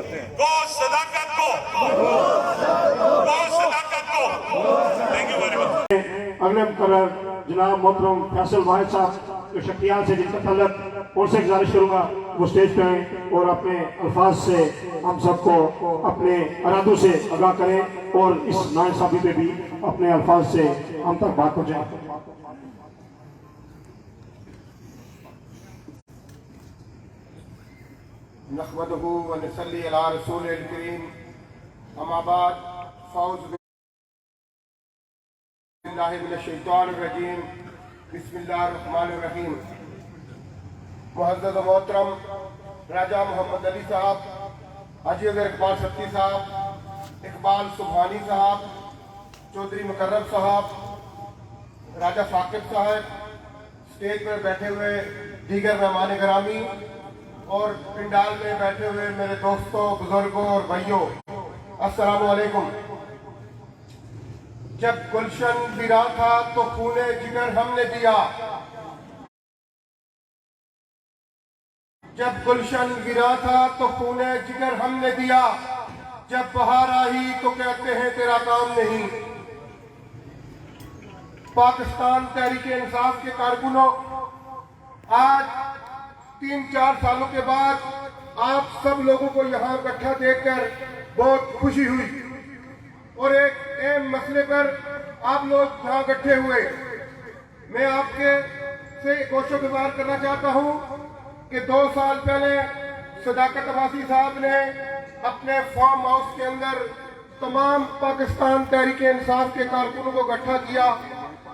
गो सदाकत को, thank you very much. अगले मुकर्रर जनाब मोहतरम फैसल वाहिद साहब जो शक्तियान से जिनका तल्लक, उनसे गुजारिश करूंगा वो स्टेज पे आएं और अपने अल्फाज से हम सबको अपने इरादों से आगाह करें और इस नाइंसाफी पे भी अपने अल्फाज से हम तक बात पहुंचाएं। नहमदुहु व नसल्ली अला रसूलिल करीम, अम्मा बाद, फ़ौज़ बिल्लाहि मिनश शैतानिर रजीम, बिस्मिल्लाहिर रहमानिर रहीम। मुअज़्ज़ज़ व मोहतरम राजा मोहम्मद अली साहब, हाजी अज़हर इकबाल सत्ती साहब, इकबाल सुबहानी साहब, चौधरी मुकर्रम साहब, राजा साकिब साहब, स्टेज पर बैठे हुए दीगर मेहमान गिरामी और पिंडाल में बैठे हुए मेरे दोस्तों, बुजुर्गों और भाइयों, अस्सलामु अलैकुम। जब गुलशन गिरा था तो खूने जिगर हमने दिया, जब गुलशन गिरा था तो खूने जिगर हमने दिया, जब बहार आई तो कहते हैं तेरा काम नहीं। पाकिस्तान तहरीक इंसाफ के कारकुनों, आज 3-4 सालों के बाद आप सब लोगों को यहाँ इकट्ठा देखकर बहुत खुशी हुई और एक अहम मसले पर आप लोग यहाँ इकट्ठे हुए। मैं आपके से गोशोगुजार करना चाहता हूँ कि 2 साल पहले सदाकत अब्बासी साहब ने अपने फार्म हाउस के अंदर तमाम पाकिस्तान तहरीक इंसाफ के कारकुनों को इकट्ठा किया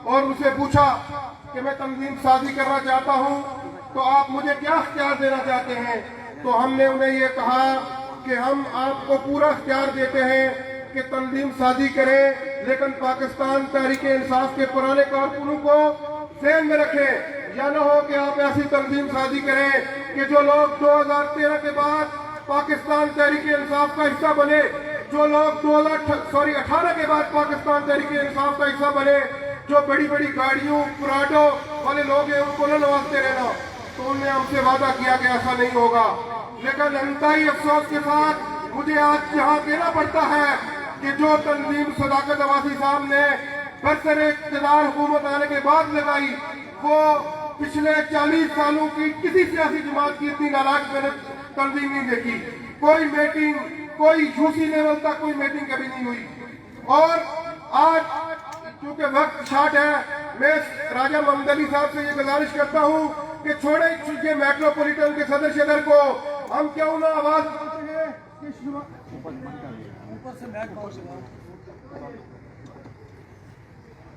और उनसे पूछा कि मैं तंजीम साजी करना चाहता हूँ तो आप मुझे क्या इख्तियार देना चाहते हैं। तो हमने उन्हें ये कहा कि हम आपको पूरा इख्तियार देते हैं कि तंजीम साजी करें, लेकिन पाकिस्तान तहरीक इंसाफ के पुराने कारकुनों को ज़हन में रखें। या न हो कि आप ऐसी तंजीम साजी करें कि जो लोग 2013 के बाद पाकिस्तान तहरीक इंसाफ का हिस्सा बने, जो लोग 2018 के बाद पाकिस्तान तहरीक इंसाफ का हिस्सा बने, जो बड़ी बड़ी गाड़ियों पराडो वाले लोग हैं उनको न नवाजते रहना। तो उन्होंने हमसे वादा किया कि ऐसा नहीं होगा, लेकिन इंतहाई अफसोस के साथ मुझे आज यहाँ कहना पड़ता है कि जो तंजीम सदाकत अब्बासी साहब ने बरसरे इक़्तिदार हुकूमत आने के बाद लगाई, वो पिछले 40 सालों की किसी सियासी जमात की इतनी नालायक मैंने तंजीम नहीं देखी। कोई मीटिंग, कोई यूसी लेवल तक कोई मीटिंग कभी नहीं हुई। और आज क्योंकि वक्त शार्ट है, मैं राजा मोहम्मद अली साहब से ये गुजारिश करता हूँ कि छोड़े ये मेट्रोपॉलिटन के सदर को, हम क्यों ना आवाज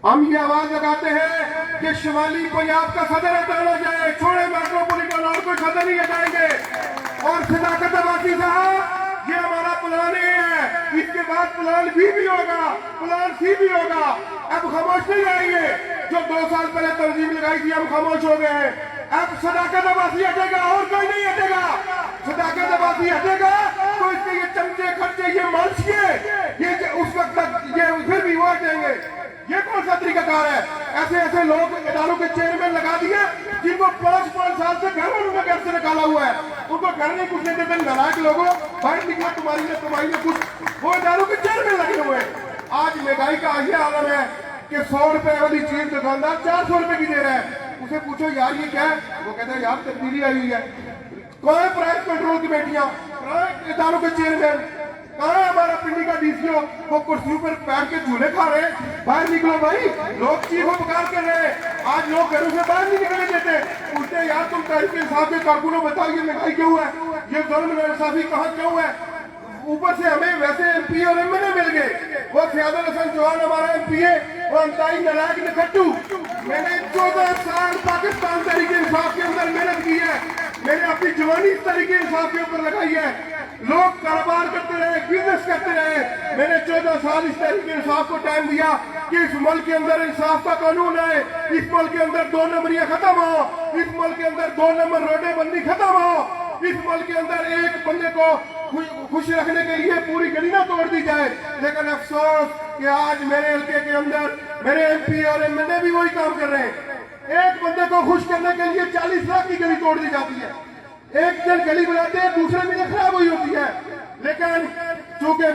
हम ये आवाज लगाते हैं कि शिमाली पंजाब का सदर हटाना जाए, छोड़े मेट्रोपॉलिटन, और कोई सदर नहीं हटाएंगे। और सदाकत अब्बासी साहब, ये हमारा प्लान ए है, इसके बाद प्लान बी भी होगा, प्लान सी भी होगा। अब खामोश नहीं रहेंगे। जो 2 साल पहले तंजीम लगाई थी हम खामोश हो गए हैं। अब सदाकत अब्बासी हटेगा और कोई नहीं हटेगा। सदाकत अब्बासी हटेगा तो इसके ये चमचे खर्चे, ये मानसिए, ये उस वक्त तक ये फिर भी वो हटेंगे। ये कौन सा तरीकाकार है? ऐसे ऐसे लोग इदारों के चेयरमैन लगा दिए जिनको 5-5 साल से उन्होंने घर से निकाला हुआ है, उनको घर नहीं कुछ नहीं देते। नालायक लोगों, बाहर निकला तुम्हारी ने कुछ, वो इदारों के चेयरमैन लगे हुए हैं। आज महंगाई का ये आलम है कि 100 रुपए वाली चीज दुकानदार 400 रुपए की दे रहा है। उसे पूछो यार ये क्या है, वो कहता है यार तब्दीली आई हुई है। कौन है प्राइस कंट्रोल कमेटियां, कौन है इदारों के चेयरमैन, कहाँ है हमारा पिंडी का डीसीओ? वो कुर्सियों पर बैठ के झूले खा रहे हैं। बाहर निकलो भाई, लोग चीखो पुकार कर रहे हैं। आज लोग घरों से बाहर नहीं निकलने देते, पूछते हैं यार तुम तहरीक इंसाफ के कारकुनों बताओ ये महंगाई क्यों है, ये जुल्म इंसाफी कहाँ क्यों है? ऊपर से हमें वैसे एमपी और एमएलए मिल गए। वो फयाजुल हसन चौहान हमारा एमपी है, वो अंताई नालायक निकट्टू। मैंने 14 साल पाकिस्तान तहरीक इंसाफ के अंदर मेहनत की है, मैंने अपनी जवानी इस तहरीक इंसाफ के ऊपर लगाई है। लोग कारोबार करते रहे, बिजनेस करते रहे। मैंने 14 साल इस तहरीक इंसाफ को टाइम दिया कि इस मुल्क के अंदर इंसाफ का कानून है, इस मुल्क के अंदर 2 नंबरियां खत्म हो, इस मुल्क के अंदर 2 नंबर रोडे बंदी खत्म हो, इस मुल्क के अंदर एक बंदे को खुश रखने के लिए पूरी गली ना तोड़ दी जाए। लेकिन अफसोस कि आज मेरे हल्के के अंदर मेरे एमपी और एमएलए भी वही काम कर रहे हैं। एक बंदे को खुश करने के लिए 40 लाख की गली तोड़ दी जाती है। एक दिन गली बनाते हैं, दूसरे दिन खराब हुई होती है। चूंकि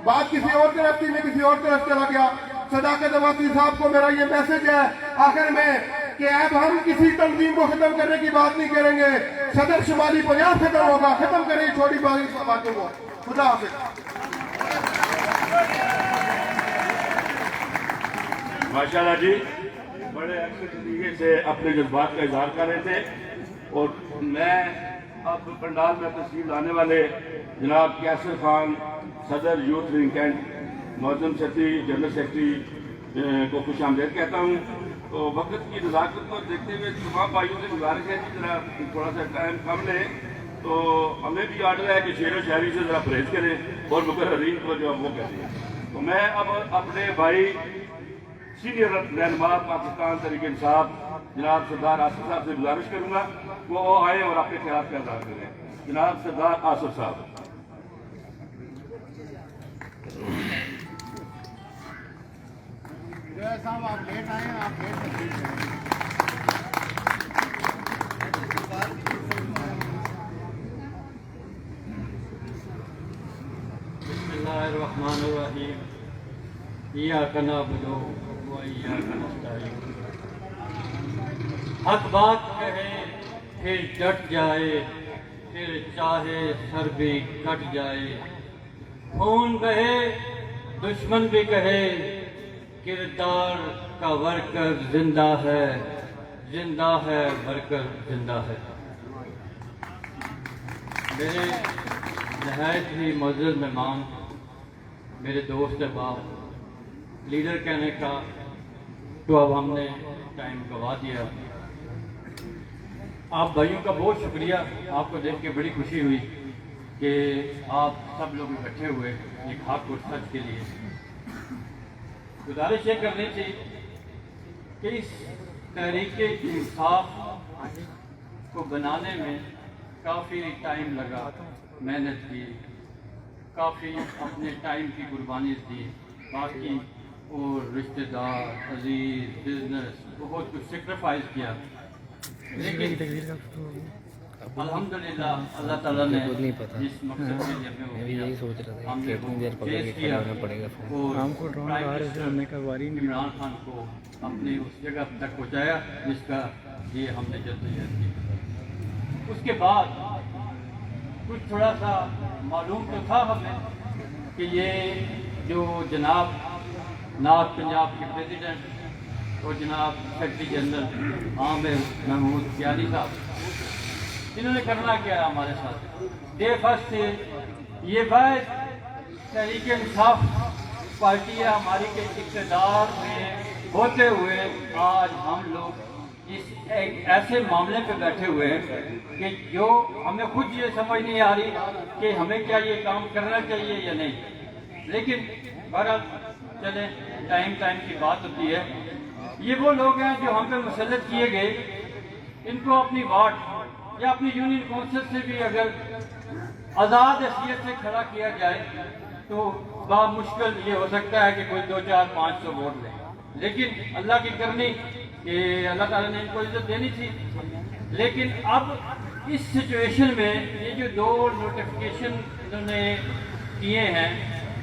बात किसी और तरफ थी, मैं किसी और तरफ चला गया। सदाकत अब्बासी साहब को मेरा ये मैसेज है आखिर में कि अब हम किसी तंजीम को खत्म करने की बात नहीं करेंगे। सदर शुमाली पंजाब खत्म होगा, खत्म करें छोटी बातों को। खुदा हाफिज। माशाल्लाह जी, बड़े अच्छे तरीके से अपने जज्बात का इजहार कर रहे थे। और मैं अब पंडाल में तशरीफ लाने वाले जनाब कैसर खान, सदर यूथ विंग कैंट, मौजूद सचिव जनरल सेक्रेटरी को खुश आमदेद कहता हूँ। तो वक्त की नज़ाकत को देखते हुए तमाम भाइयों से गुजारिश है कि जरा थोड़ा सा टाइम कम लें। तो हमें भी आर्डर है कि शेर व शायरी से ज़रा परहेज करें और मुकर्रीन को जो वो करें। तो मैं अब अपने भाई सीनियर रहनुमा पाकिस्तान तहरीक इंसाफ जनाब सरदार आसिफ साहब से गुजारिश करूँगा वो आए और अपने ख्याल का इज़हार करें। जनाब सरदार आसिफ साहब। साहब आप लेट आए हैं, आप लेट बिस्मिल्लाहिर्रहमानिर्रहीम। इय्याका नअबुदु व इय्याका नस्तईन। हक बात कहे फिर डट जाए, फिर चाहे सर भी कट जाए। खून बहे दुश्मन भी कहे, किरदार का वर्कर जिंदा है वर्कर जिंदा है। मेरे नहायत ही मुअज़्ज़ज़ मेहमान, मेरे दोस्त अहबाब, लीडर कहने का तो अब हमने टाइम गवा दिया। आप भाइयों का बहुत शुक्रिया। आपको देख के बड़ी खुशी हुई कि आप सब लोग इकट्ठे हुए एक हक और सच के लिए। गुजारिश ये करनी थी कि इस तहरीके इंसाफ को बनाने में काफ़ी टाइम लगा, मेहनत की, काफ़ी अपने टाइम की कुर्बानी दी। बाकी और रिश्तेदार, अजीज, बिजनेस बहुत कुछ सेक्रीफाइस किया। लेकिन अल्हम्दुलिल्लाह अल्लाह ताला ने जिस मकसद के लिए हमें यही सोच रहा था कि इतनी देर पकड़ के खड़ा होना पड़ेगा। हमको ड्रोन आ रहे थे, हमने कहा वारी नहीं। इमरान खान को अपनी उस जगह तक पहुंचाया जिसका ये हमने जद्दोजहद की। उसके बाद कुछ थोड़ा सा मालूम तो था हमें कि ये जो जनाब नाथ पंजाब के प्रेसिडेंट और जनाब सेक्रेटरी जनरल आमिर महमूद कियानी साहब, इन्होंने करना क्या है हमारे साथ। डे फर्स्ट से ये बात तहरीक इंसाफ पार्टी है हमारी के इक़्तिदार में होते हुए आज हम लोग इस एक ऐसे मामले पे बैठे हुए हैं कि जो हमें खुद ये समझ नहीं आ रही कि हमें क्या ये काम करना चाहिए या नहीं। लेकिन बहरहाल चले, टाइम की बात होती है। ये वो लोग हैं जो हम पे मुसल्लत किए गए, इनको अपनी वार्ड या अपनी यूनियन काउंसिल से भी अगर आज़ाद हैसियत से खड़ा किया जाए तो मुश्किल ये हो सकता है कि कोई 2-4-500 वोट ले। लेकिन अल्लाह की करनी कि अल्लाह ताला ने इनको इज्जत देनी थी। लेकिन अब इस सिचुएशन में ये जो 2 नोटिफिकेशन इन्होंने किए हैं,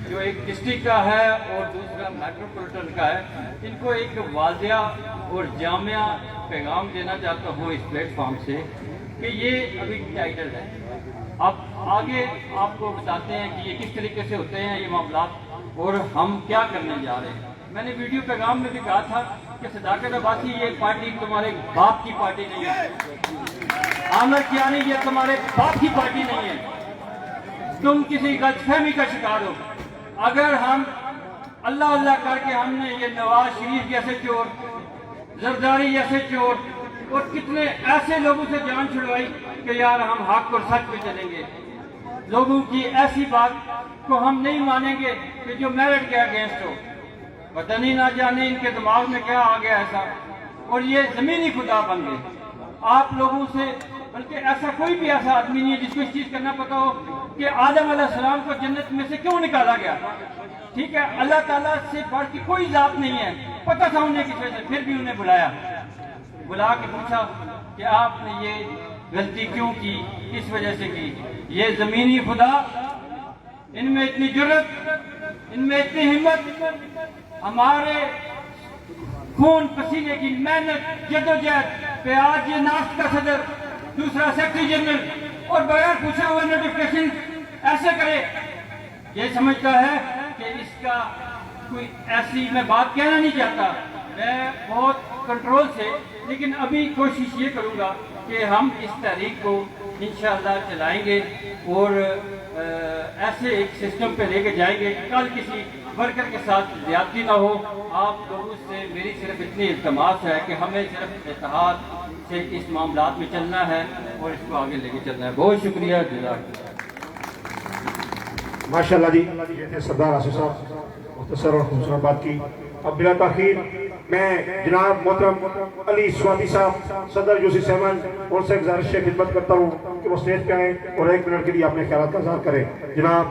जो एक डिस्ट्रिक्ट का है और दूसरा मेट्रोपॉलिटन का है, इनको एक वाज़िया और जामिया पैगाम देना चाहता हूँ इस प्लेटफॉर्म से कि ये अभी टाइटल है। अब आगे आपको बताते हैं कि ये किस तरीके से होते हैं ये मामला और हम क्या करने जा रहे हैं। मैंने वीडियो पैगाम में भी कहा था कि सदाकत अब्बासी ये पार्टी तुम्हारे बाप की पार्टी नहीं है, आमिर कियानी ये तुम्हारे बाप की पार्टी नहीं है। तुम किसी गलतफहमी का शिकार हो। अगर हम अल्लाह अल्लाह करके हमने ये नवाज शरीफ जैसे चोर, जरदारी जैसे चोर और कितने ऐसे लोगों से जान छुड़वाई कि यार हम हक और सच पे चलेंगे, लोगों की ऐसी बात को हम नहीं मानेंगे कि जो मेरिट के अगेंस्ट हो। पता नहीं ना जाने इनके दिमाग में क्या आ गया ऐसा, और ये जमीनी खुदा बन गए। आप लोगों से बल्कि ऐसा कोई भी ऐसा आदमी नहीं है जिसको इस चीज़ करना पता हो कि आदम अलैहिस्सलाम को जन्नत में से क्यों निकाला गया। ठीक है, अल्लाह ताला से बढ़ के कोई जात नहीं है, पता था उन्हें किस वजह से, फिर भी उन्हें बुला के पूछा कि आपने ये गलती क्यों की, किस वजह से की। ये जमीनी खुदा इनमें इतनी जुर्रत, इनमें इतनी हिम्मत, हमारे खून पसीने की मेहनत जद्दोजहद पे आज ये नास्ट का सदर, दूसरा सेक्रेटरी जनरल और बगैर पूछे हुए नोटिफिकेशन ऐसे करे। ये समझता है कि इसका कोई ऐसी, मैं बात कहना नहीं चाहता, मैं बहुत कंट्रोल से, लेकिन अभी कोशिश ये करूँगा कि हम इस तहरीक को इंशाअल्लाह चलाएंगे और ऐसे एक सिस्टम पे लेके जाएंगे कि कल किसी वर्कर के साथ ज्यादती ना हो। आप लोगों से मेरी सिर्फ इतनी इल्तमास है कि हमें सिर्फ इत्तेहाद से इस मामलात में चलना है और इसको आगे लेके चलना है। बहुत शुक्रिया। माशाल्लाह जी, ये थे सरदार आसिफ साहब, मुख्तसर और खूबसूरत बात की। अब बिला ताखीर मैं जनाब मोहतरम अली स्वाति साहब सदर यूसी सेवन उनसे गुजारिश खिदमत करता हूँ कि वो स्टेज पे आए और 1 मिनट के लिए अपने ख्याल का इज़हार करें। जनाब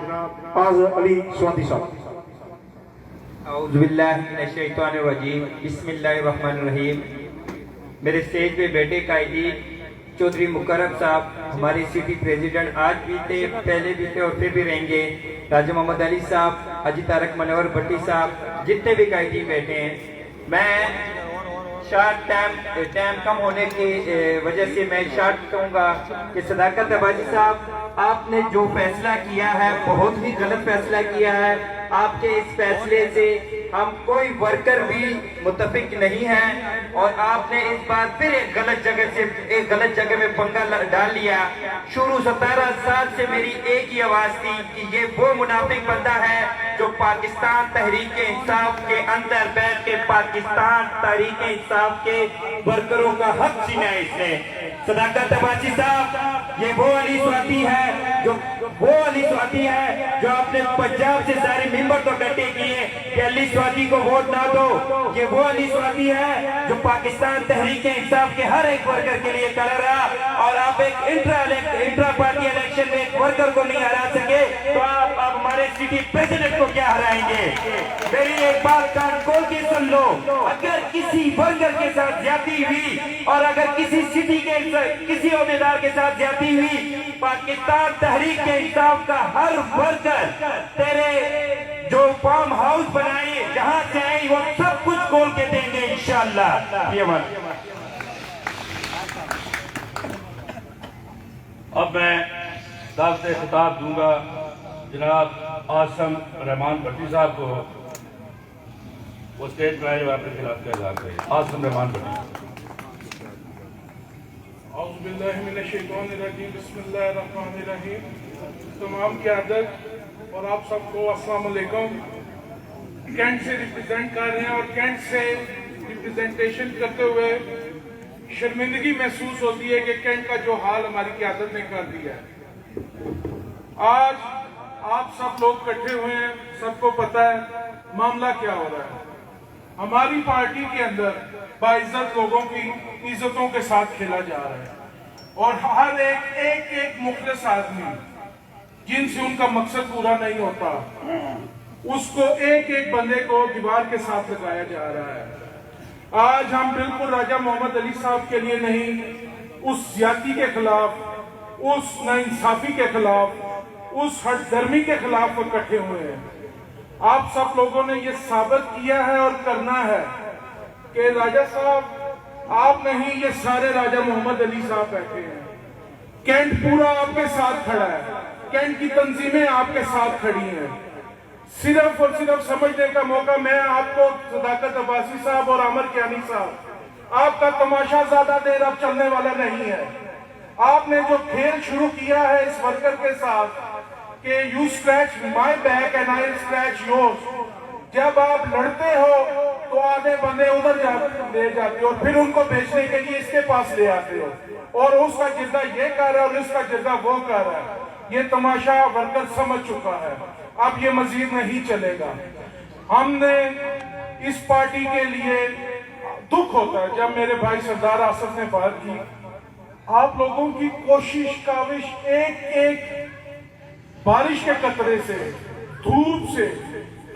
आज अली स्वाति साहब। औज़ुबिल्लाहि मिनश्शैतानिर्रजीम, बिस्मिल्लाहिर्रहमानिर्रहीम। मेरे स्टेज पे बैठे कायदी चौधरी मुकर्रम साहब, हमारे सिटी प्रेसिडेंट, आज भी थे, पहले भी थे और फिर भी रहेंगे, राजा मोहम्मद अली साहब, हाजी तारक मनोहर भट्टी साहब, जितने भी कायदी बैठे हैं। मैं शार्ट टाइम कम होने की वजह से मैं शार्ट कहूँगा कि सदाकत अब्बासी साहब, आपने जो फैसला किया है बहुत ही गलत फैसला किया है। आपके इस फैसले से हम कोई वर्कर भी मुत्तफिक नहीं है और आपने इस बार फिर एक गलत जगह में पंगा डाल लिया। शुरू 17 साल से मेरी एक ही आवाज थी कि ये वो मुनाफिक बंदा है जो पाकिस्तान तहरीक इंसाफ के अंदर बैठ के पाकिस्तान तहरीक इंसाफ के वर्करों का हक छीना है इसने। सदाकत अब्बासी साहब, ये वो अली स्वाति है जो आपने पंजाब से सारे मेंबर तो इकट्ठे किए कि अली स्वाति को वोट ना दो। ये वो अली स्वाति है जो पाकिस्तान तहरीक इंसाफ के हर एक वर्कर के लिए खड़ा रहा और आप एक इंट्रा पार्टी इलेक्शन में एक वर्कर को नहीं हरा सके तो आप अब हमारे सिटी प्रेसिडेंट को क्या हराएंगे। मेरी एक बात कान खोल के सुन लो, अगर किसी वर्कर के साथ ज्यादती हुई और अगर किसी सिटी के किसी ओहदेदार के साथ ज्यादती हुई, पाकिस्तान तहरीक के इंसाफ का हर वर्कर तेरे जो फार्म हाउस बनाए जहां से आई वो सब कुछ खोल के देंगे इंशाअल्लाह। ये बात। अब मैं दावत खिताब दूंगा जनाब आसम रहमान भट्टी साहब को, वो स्टेज पर आए हुए अपने खिलाफ का इज़हार करें। आसम रहमान भट्टी। औज़ुबिल्लाहि मिनश्शैतानिर्रजीम, बिस्मिल्लाहिर्रहमानिर्रहीम। तमाम क़यादत और आप सबको अस्सलाम वालेकुम। कैंट से रिप्रेजेंट कर रहे हैं और कैंट से रिप्रेजेंटेशन करते हुए शर्मिंदगी महसूस होती है कि कैंट का जो हाल हमारी क़यादत ने कर दिया है। आज आप सब लोग इकट्ठे हुए हैं, सबको पता है मामला क्या हो रहा है। हमारी पार्टी के अंदर बाइज्जत लोगों की इज्जतों के साथ खेला जा रहा है और हर एक मुखलिस आदमी जिनसे उनका मकसद पूरा नहीं होता उसको एक बंदे को दीवार के साथ लगाया जा रहा है। आज हम बिल्कुल राजा मोहम्मद अली साहब के लिए नहीं, उस ज्यादती के खिलाफ, उस नाइंसाफी के खिलाफ, उस हठधर्मी के खिलाफ इकट्ठे हुए हैं। आप सब लोगों ने ये साबित किया है और करना है कि राजा साहब आप नहीं, ये सारे राजा मोहम्मद अली साहब बैठे हैं। कैंट पूरा आपके साथ खड़ा है, कैंट की तंजीमें आपके साथ खड़ी हैं। सिर्फ और सिर्फ समझने का मौका मैं आपको सदाकत अब्बासी साहब और आमिर कियानी साहब, आपका तमाशा ज्यादा देर अब चलने वाला नहीं है। आपने जो खेल शुरू किया है इस वर्कर के साथ कि you scratch my back and I scratch yours, जब आप लड़ते हो तो आधे बंदे उधर ले जाते हो और फिर उनको बेचने के लिए इसके पास ले आते हो और उसका जिद्दा ये कर रहा है और इसका जिद्दा वो कर रहा है। ये तमाशा वर्कर समझ चुका है, अब ये मजीद नहीं चलेगा। हमने इस पार्टी के लिए दुख होता है जब मेरे भाई सरदार आसिफ ने बात की। आप लोगों की कोशिश काविश एक बारिश के कतरे से, धूप से,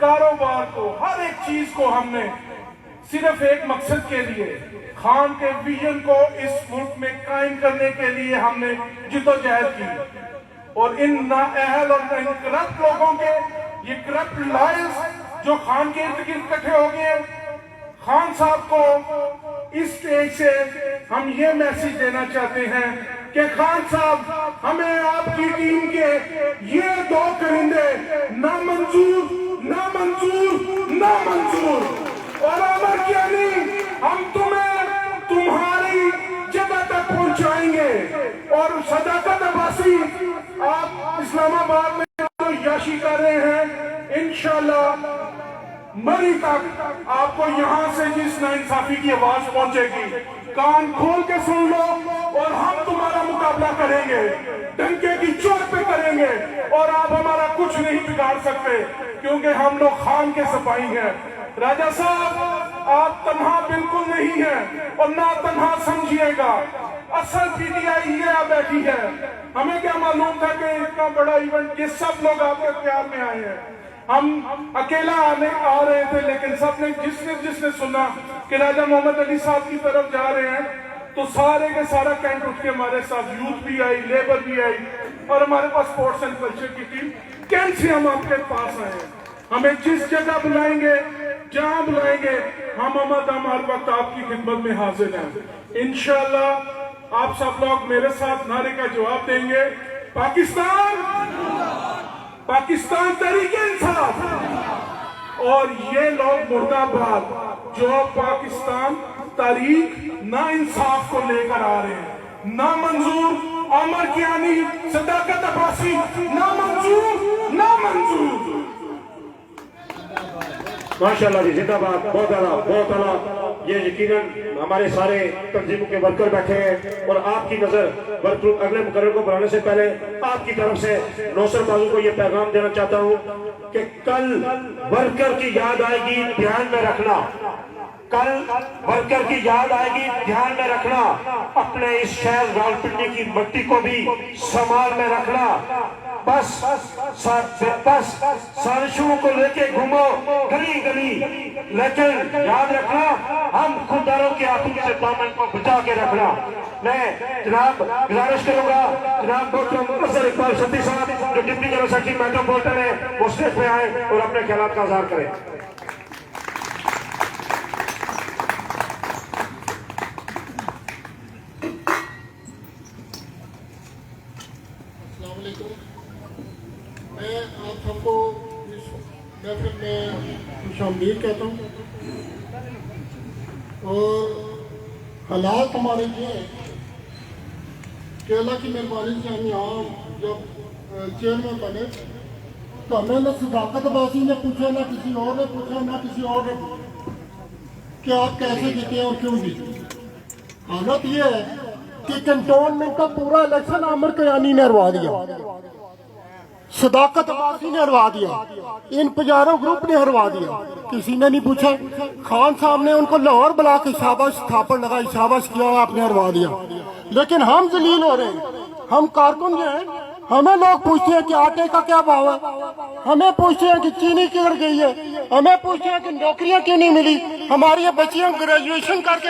कारोबार को, हर एक चीज को हमने सिर्फ एक मकसद के लिए, खान के विजन को इस मुल्क में कायम करने के लिए हमने जिद्दोजहद की اور ان نااہل اور ان کرپٹ لوگوں کے، یہ کرپٹ لائرز جو خان کے ارد گرد اکٹھے ہو گئے، خان صاحب کو اس اسٹیج سے ہم یہ میسج دینا چاہتے ہیں کہ خان صاحب، ہمیں آپ کی ٹیم کے یہ دو کرندے نامنظور، نامنظور، نامنظور، اور عمر کیانی ہم تمہیں تمہاری جگہ تک پہنچائیں گے، اور صداقت عباسی آپ اسلام آباد میں جو یاشی کر رہے ہیں، انشاءاللہ مری تک آپ کو یہاں سے جس ناانصافی کی آواز پہنچے گی، کان کھول کے سن لو، اور ہم تمہارا مقابلہ کریں گے، ڈنکے کی چوٹ پہ کریں گے، اور آپ ہمارا کچھ نہیں بگاڑ سکتے، کیونکہ ہم لوگ خان کے سپاہی ہیں۔ راجہ صاحب، آپ تنہا بالکل نہیں ہیں، اور نہ تنہا سمجھیے گا۔ اصل پی ٹی آئی یہ بیٹھی ہے، ہمیں کیا معلوم تھا کہ اتنا بڑا ایونٹ، یہ سب لوگ آپ کے پیار میں آئے ہیں۔ ہم اکیلا آ رہے تھے، لیکن سب نے جس نے سنا کہ راجہ محمد علی صاحب کی طرف جا رہے ہیں، تو سارے کے سارا کینٹ اٹھ کے ہمارے ساتھ، یوتھ بھی آئی، لیبر بھی آئی، اور ہمارے پاس اسپورٹس اینڈ کلچر کی ٹیم، کینٹ سے ہم آپ کے پاس آئے ہیں۔ ہمیں جس جگہ بلائیں گے، جہاں بلائیں گے، ہم ہر وقت آپ کی خدمت میں حاضر ہیں۔ انشاءاللہ آپ سب لوگ میرے ساتھ نعرے کا جواب دیں گے، پاکستان، پاکستان تحریک انصاف، اور یہ لوگ مرد آباد جو پاکستان تحریک نا انصاف کو لے کر آ رہے ہیں۔ نامنظور، عمر کیانی، صداقت عباسی، نامنظور، نامنظور۔ ماشاءاللہ جی، زندہ باد، بہت اعلیٰ، بہت اعلیٰ۔ یہ یقیناً ہمارے سارے تنظیموں کے ورکر بیٹھے ہیں، اور آپ کی نظر اگلے مقرر کو بلانے سے پہلے آپ کی طرف سے نوسر بازو کو یہ پیغام دینا چاہتا ہوں کہ کل ورکر کی یاد آئے گی، دھیان میں رکھنا، کل ورکر کی یاد آئے گی، دھیان میں رکھنا، اپنے اس شہر راولپنڈی کی مٹی کو بھی سنبھال میں رکھنا۔ بس سازشوں کو لے کے گھومو گلی گلی، لیکن یاد رکھنا ہم خودداروں کے ہاتھوں سے دامن کو بچا کے رکھنا۔ میں جناب گزارش کروں گا، جناب ڈاکٹر اظہر اقبال سدی صاحب جو ڈپٹی جنرل سیکرٹری میٹروپولیٹن ہے، وہ اسٹیج پہ آئیں اور اپنے خیالات کا اظہار کریں۔ السلام علیکم، میں آپ سب کو اس محفل میں خوش آمدید کہتا ہوں، اور حالات ہمارے یہ ہیں کہ اللہ کی مہربانی سے ہم یہاں جب چیئرمین بنے تو ہمیں نہ صداقت عباسی نے پوچھا، نہ کسی اور نے پوچھا، نہ کسی اور نے پوچھا کہ آپ کیسے جیتے اور کیوں جیتے۔ حالت یہ ہے کہ کنٹونمنٹ کا پورا الیکشن عامر کیانی نے ہروا دیا، صداقت عباسی نے ہروا دیا، ان پجاروں گروپ نے ہروا دیا، کسی نے نہیں پوچھا۔ خان صاحب نے ان کو لاہور بلا کے شاباش تھاپڑ لگائی، شاباش کیا، آپ نے ہروا دیا۔ لیکن ہم ذلیل ہو رہے ہیں، ہم کارکن جو ہیں، ہمیں لوگ پوچھتے ہیں کہ آٹے کا کیا بھاؤ ہے، ہمیں پوچھتے ہیں کہ چینی کدھر گئی ہے، ہمیں پوچھتے ہیں کہ نوکریاں کیوں نہیں ملی، ہماری یہ بچیاں گریجویشن کر کے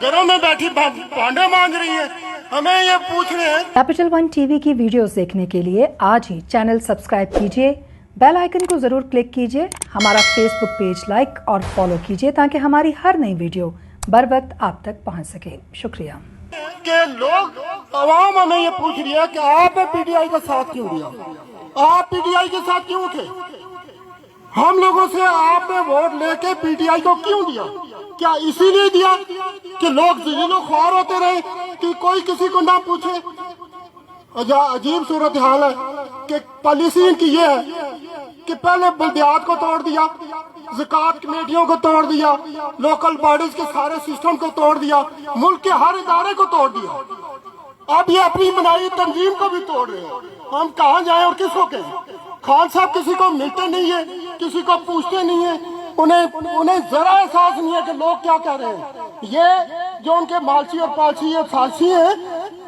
گھروں میں بیٹھی بھانڈے مانگ رہی ہیں، ہمیں یہ پوچھ رہے ہیں۔ کیپٹل ون ٹی وی کی ویڈیوز دیکھنے کے لیے آج ہی چینل سبسکرائب کیجیے، بیل آئیکن کو ضرور کلک کیجیے، ہمارا فیس بک پیج لائک اور فالو کیجیے تاکہ ہماری ہر نئی ویڈیو بر وقت آپ تک پہنچ سکے۔ شکریہ۔ کہ لوگ عوام ہمیں یہ پوچھ رہی ہے کہ آپ نے پی ٹی آئی کا ساتھ کیوں دیا، آپ پی ٹی آئی کے ساتھ کیوں تھے، ہم لوگوں سے آپ نے ووٹ لے کے پی ٹی آئی کو کیوں دیا؟ کیا اسی لیے دیا کہ لوگ ذلیل و خوار ہوتے رہے، کہ کوئی کسی کو نہ پوچھے؟ عجیب صورتحال ہے کہ پالیسی ان کی یہ ہے کہ پہلے بلدیات کو توڑ دیا، زکوٰۃ کمیٹیوں کو توڑ دیا، لوکل باڈیز کے سارے سسٹم کو توڑ دیا، ملک کے ہر ادارے کو توڑ دیا، اب یہ اپنی بنائی تنظیم کو بھی توڑ رہے ہیں۔ ہم کہاں جائیں اور کس کو کہیں؟ خان صاحب کسی کو ملتے نہیں ہیں، کسی کو پوچھتے نہیں ہیں، انہیں ذرا احساس نہیں ہے کہ لوگ کیا کہہ رہے ہیں۔ یہ جو ان کے مالچی اور پالچی اور سالچی ہیں،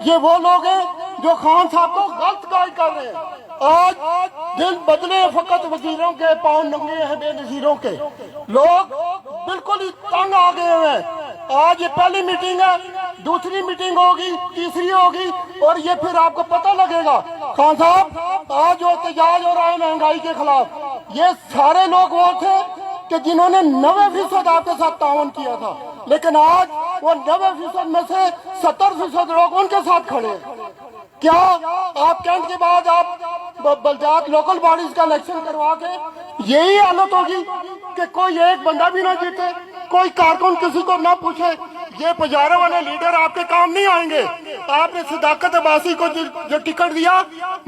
یہ وہ لوگ ہیں جو خان صاحب کو غلط گائیڈ کر رہے ہیں۔ آج دن بدلے فقط وزیروں کے، پاؤں ننگے ہیں بے نظیروں کے، لوگ بالکل ہی تنگ آ گئے ہوئے ہیں۔ آج یہ پہلی میٹنگ ہے، دوسری میٹنگ ہوگی، تیسری ہوگی، اور یہ پھر آپ کو پتہ لگے گا खान साहब, आज जो एहतजाज हो रहा है महंगाई के खिलाफ, ये सारे लोग वो थे कि जिन्होंने 90% आपके साथ ताउन किया था, लेकिन आज वो 90% में से 70% लोग उनके साथ खड़े हैं। क्या आप कैंट के बाद आप बलदात लोकल बॉडीज का इलेक्शन करवा के यही हालत होगी कि कोई एक बंदा भी ना जीते, कोई कारकुन किसी को ना पूछे? ये पुजारे वाले लीडर आपके काम नहीं आएंगे। आपने सदाकत अब्बासी को जो टिकट दिया,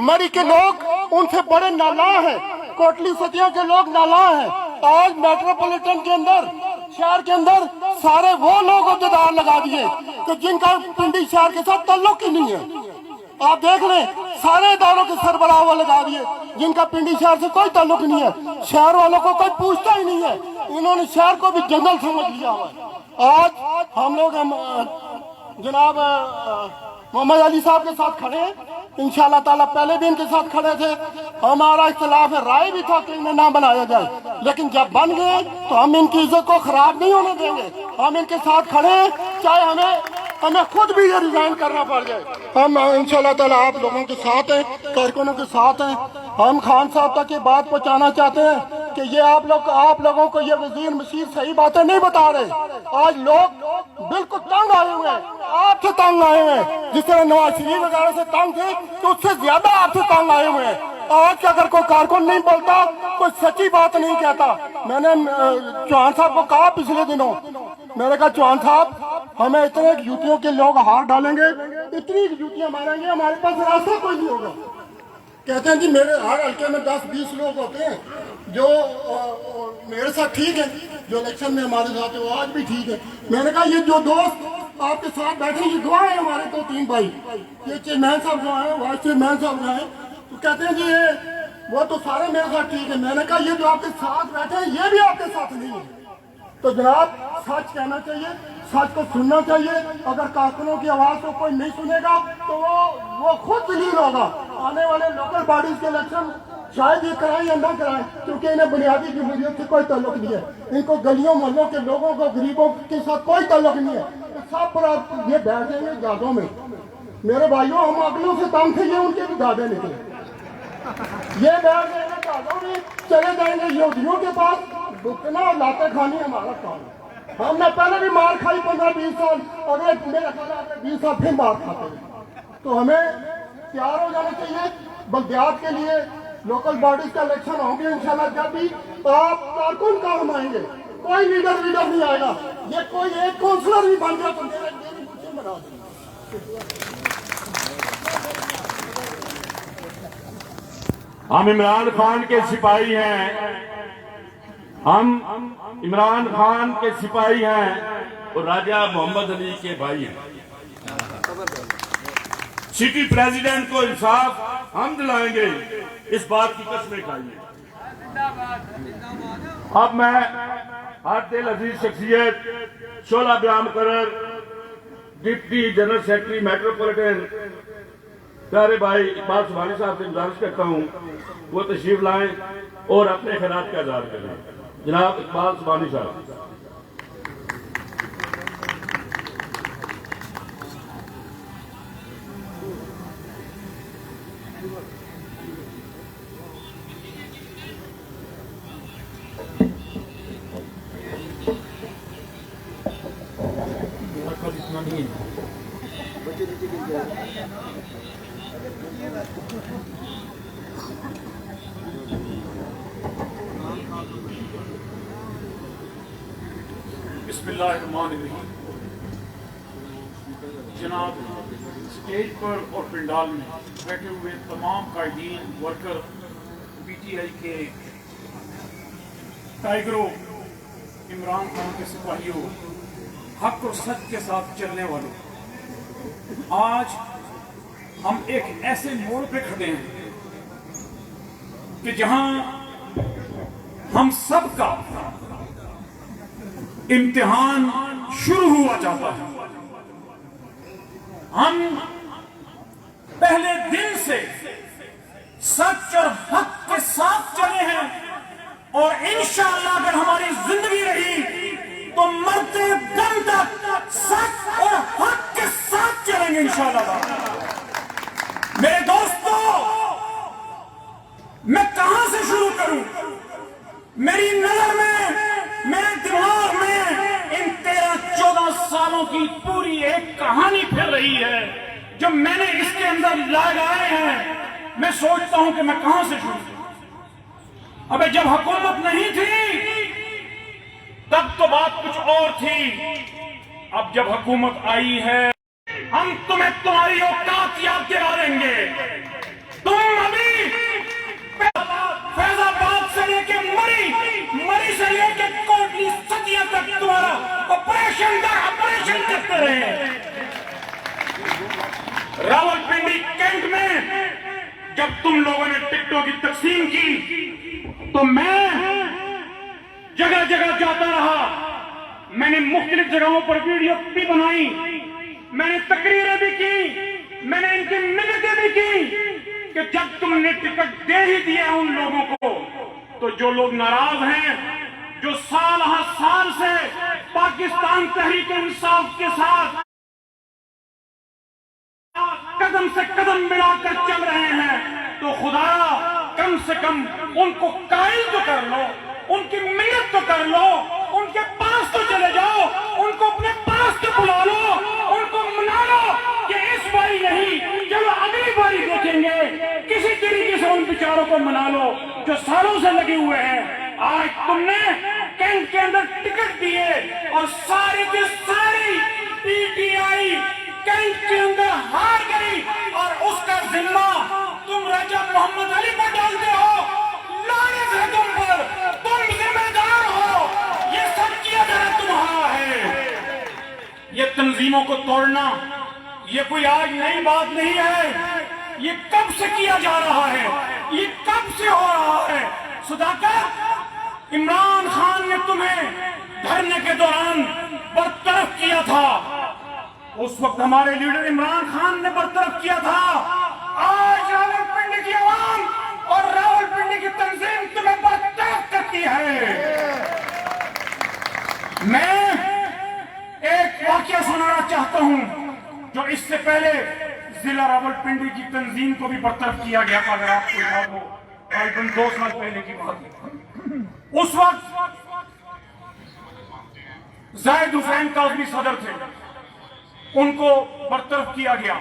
मरी के लोग उनसे बड़े नालाह हैं, कोटली सतिया के लोग नालाह हैं। आज मेट्रोपॉलिटन के अंदर, शहर के अंदर सारे वो लोग अहदेदार लगा दिए कि जिनका पिंडी शहर के साथ ताल्लुक ही नहीं है। आप देख लें, सारे इदारों के सरबराह वो लगा दिए जिनका पिंडी शहर से कोई ताल्लुक नहीं है। शहर वालों को कोई पूछता ही नहीं है, इन्होंने शहर को भी जंगल समझ लिया हुआ है। आज हम लोग जनाब मोहम्मद अली साहब के साथ खड़े हैं, इंशाल्लाह ताला पहले भी इनके साथ खड़े थे। हमारा इख्तिलाफ राय भी था कि इन्हें ना बनाया जाए, लेकिन जब बन गए तो हम इनकी इज्जत को खराब नहीं होने देंगे। हम इनके साथ खड़े हैं, चाहे हमें खुद भी ये रिजाइन करना पड़ जाए। हम इंशाल्लाह ताला आप लोगों के साथ हैं, कारकुनों के साथ हैं। हम खान साहब तक ये बात पहुंचाना चाहते हैं कि ये आप लोगों को ये वजीर मशीर सही बातें नहीं बता रहे। आज लोग बिल्कुल तंग आए हुए हैं, आपसे तंग आए हुए हैं। जिस तरह नवाज शरीफ वगैरह से तंग थे, तो उससे ज्यादा आपसे तंग आए हुए हैं। आज अगर कोई कारकुन नहीं बोलता, कोई सच्ची बात नहीं कहता। मैंने चौहान साहब को कहा पिछले दिनों, मैंने कहा चौहान साहब, हमें इतने यूटियों के लोग हार डालेंगे, इतनी यूटियां मारेंगे, हमारे पास रास्ता कोई नहीं होगा। कहते हैं जी मेरे हर हल्के में 10-20 लोग होते हैं जो मेरे साथ ठीक है, जो इलेक्शन में हमारे साथ है वो आज भी ठीक है। मैंने कहा ये जो दोस्त आपके साथ बैठे ये गवाह है हमारे 2-3 भाई, ये चेयरमैन साहब जो है, वाइस चेयरमैन साहब जो है, तो कहते हैं जी ये वो तो सारे मेरे साथ ठीक है। मैंने कहा ये जो आपके साथ बैठे हैं ये भी आपके साथ नहीं है। तो जनाब सच कहना चाहिए, सच को सुनना चाहिए। अगर कारकुनों की आवाज को कोई नहीं सुनेगा तो वो खुद जलील होगा। आने वाले लोकल बॉडीज के इलेक्शन शायद ये कराएं या ना कराएं, क्योंकि इन्हें बुनियादी जमहूरियत से कोई ताल्लुक नहीं है। इनको गलियों मोहल्लों के लोगों को, गरीबों के साथ कोई ताल्लुक नहीं है। तो सब पर आप ये बैठ जाएंगे जहाजों में। मेरे भाइयों, हम अगलों से तंग थे, ये उनके भी जहाजे निकले। ये बैठ जाएंगे जहाजों में, चले जाएंगे यहूदियों के पास, दुखना और लाते खानी हमारा काम। हमने पहले भी मार खाई 15-20 साल, अगले मेरे ख्याल 20 साल फिर मार खाते हैं। तो हमें तैयार हो जाना चाहिए। बल्दियात के लिए लोकल बॉडीज का इलेक्शन होंगे इंशाल्लाह। जब भी आप कारकुन काम आएंगे, कोई लीडर नहीं आएगा। ये कोई एक काउंसलर भी बन गया तो मेरी मुझसे बना देंगे। हम इमरान खान के सिपाही हैं, हम इमरान खान के सिपाही हैं और राजा मोहम्मद अली के भाई हैं। सिटी प्रेसिडेंट को इंसाफ हम दिलाएंगे, इस बात की कसमें खाइए। अब मैं हर दिल अजीज शख्सियत शोला बयान मुकर्रर डिप्टी जनरल सेक्रेटरी मेट्रोपॉलिटन प्यारे भाई इकबाल सुबहानी साहब से गुजारिश करता हूँ वो तशरीफ लाएं और अपने ख्यालात का इज़हार करें। जनाब इकबाल सुबहानी साहब। बिस्मिल्लाहिर्रहमानिर्रहीम। जनाब, स्टेज पर और पंडाल में बैठे हुए तमाम कायदीन, वर्कर, PTI के टाइगरों, इमरान खान के सिपाहियों, हक और सच के साथ चलने वालों, आज हम एक ऐसे मोड़ पे खड़े हैं कि जहां हम सबका इम्तिहान शुरू हुआ जाता है। हम पहले दिन से सच और हक के साथ चले हैं और इंशाअल्लाह अगर हमारी जिंदगी रही तो मरते दम तक सच और हक के साथ चलेंगे इंशाअल्लाह। मेरे दोस्तों, کروں. میری نظر میں, میرے دماغ میں ان 13-14 سالوں کی پوری ایک کہانی پھر رہی ہے جو میں نے اس کے اندر لگائے ہیں. میں سوچتا ہوں کہ میں کہاں سے شروع کروں. ابے جب حکومت نہیں تھی تب تو بات کچھ اور تھی. اب جب حکومت آئی ہے ہم تمہیں تمہاری اوقات یاد دلا دیں گے. تم ابھی فیض آباد سے لے کے مری سے لے کے کوٹلی سدیاں تک تمہارا آپریشن کرتے رہے. راولپنڈی کینٹ میں جب تم لوگوں نے ٹکٹوں کی تقسیم کی تو میں جگہ جگہ جاتا رہا. میں نے مختلف جگہوں پر ویڈیو بھی بنائی, میں نے تقریریں بھی کی, میں نے ان کی منتیں بھی کی کہ جب تم نے ٹکٹ دے ہی دیا ان لوگوں کو تو جو لوگ ناراض ہیں, جو سال ہر سال سے پاکستان تحریک انصاف کے ساتھ قدم سے قدم ملا کر چل رہے ہیں, تو خدا کم سے کم ان کو قائل تو کر لو, ان کی منت تو کر لو, ان کے پاس تو چلے جاؤ, ان کو اپنے پاس تو بلا لو, ان کو منا لو کہ اس باری نہیں چلو اگلی باری دیکھیں گے. کسی طریقے سے ان بیچاروں کو منا لو جو سالوں سے لگے ہوئے ہیں. آج تم نے کینٹ کے اندر ٹکٹ دیے اور ساری کی ساری پی ٹی آئی کینٹ کے اندر ہار گئی اور اس کا ذمہ تم راجہ محمد علی پر ڈالتے ہو. لعنت ہے تم پر, تم ذمہ دار ہو. یہ سب کیا جانا تمہارا ہے. یہ تنظیموں کو توڑنا یہ کوئی آج نئی بات نہیں ہے. یہ کب سے کیا جا رہا ہے, یہ کب سے ہو رہا ہے. صداقت, عمران خان نے تمہیں دھرنے کے دوران برطرف کیا تھا. اس وقت ہمارے لیڈر عمران خان نے برطرف کیا تھا. آج راولپنڈی کی عوام اور راولپنڈی کی تنظیم تمہیں برطرف کرتی ہے. میں ایک واقعہ سنانا چاہتا ہوں جو اس سے پہلے ضلع راولپنڈی کی تنظیم کو بھی برطرف کیا گیا تھا. اگر آپ کو یاد ہو, تقریباً 2 سال پہلے کی بات ہے. اس وقت زاہد حسین کاظمی صدر تھے, ان کو برطرف کیا گیا.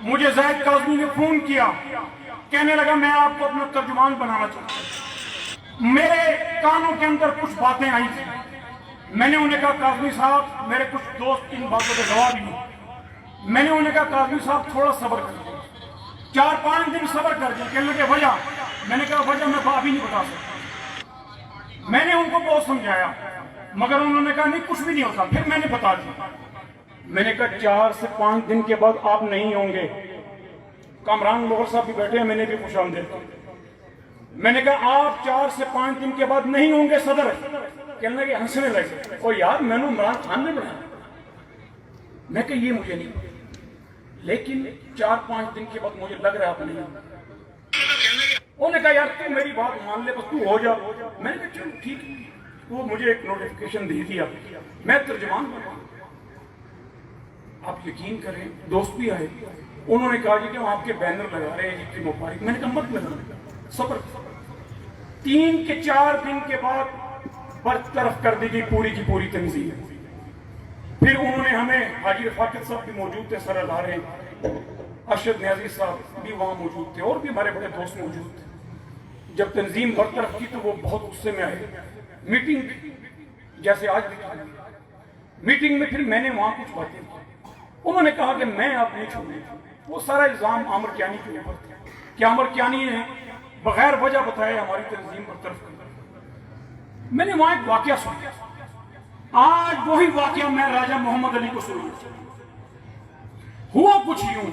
مجھے زاہد کاظمی نے فون کیا, کہنے لگا میں آپ کو اپنا ترجمان بنانا چاہتا ہوں. میرے کانوں کے اندر کچھ باتیں آئی تھی. میں نے انہیں کہا کاظمی صاحب, میرے کچھ دوست ان باتوں کے گواہ بھی ہیں. میں نے انہیں کہا کاظمی صاحب تھوڑا صبر کر, 4-5 دن صبر کر دیں. کہنے لگے وجہ. میں نے کہا وجہ میں ابھی نہیں بتا سکتا. میں نے ان کو بہت سمجھایا مگر انہوں نے کہا نہیں کچھ بھی نہیں ہوتا. پھر میں نے بتا دیا. میں نے کہا 4 سے 5 دن کے بعد آپ نہیں ہوں گے. کامران لوگر صاحب بھی بیٹھے ہیں, میں نے بھی خوش آمدید. میں نے کہا آپ 4 سے 5 دن کے بعد نہیں ہوں گے صدر. کہنے لگے ہنسنے لگے, اور یار میں نے عمران خان نے بنایا. میں کہ یہ مجھے نہیں پتا, لیکن 4-5 دن کے بعد مجھے لگ رہا ہے نہیں. انہوں نے کہا یار تو میری بات مان لے, بس تو ہو جا. میں نے کہا چلو ٹھیک ہے. وہ مجھے ایک نوٹیفیکیشن دے دیا, میں ترجمان بنا. آپ یقین کریں دوست بھی آئے, انہوں نے کہا کہ ہم آپ کے بینر لگا رہے ہیں جتنی مبارک. میں نے کہا مت لگا, صبر. 3 کے 4 دن کے بعد برطرف کر دی گئی پوری کی پوری تنظیم. پھر انہوں نے ہمیں, حاجی رفاقت صاحب بھی موجود تھے, سر ادارے ارشد نیازی صاحب بھی وہاں موجود تھے, اور بھی ہمارے بڑے دوست موجود تھے. جب تنظیم برطرف کی تو وہ بہت غصے میں آئے. میٹنگ جیسے آج میٹنگ میں پھر میں نے وہاں کچھ باتیں کی. انہوں نے کہا کہ میں آپ نہیں چھوڑوں. وہ سارا الزام عامر کیانی کے اوپر تھا کہ عامر کیانی نے بغیر وجہ بتائے ہماری تنظیم برطرف کر. میں نے وہاں ایک واقعہ سنا. آج وہی واقعہ میں راجہ محمد علی کو سنا. ہوا کچھ یوں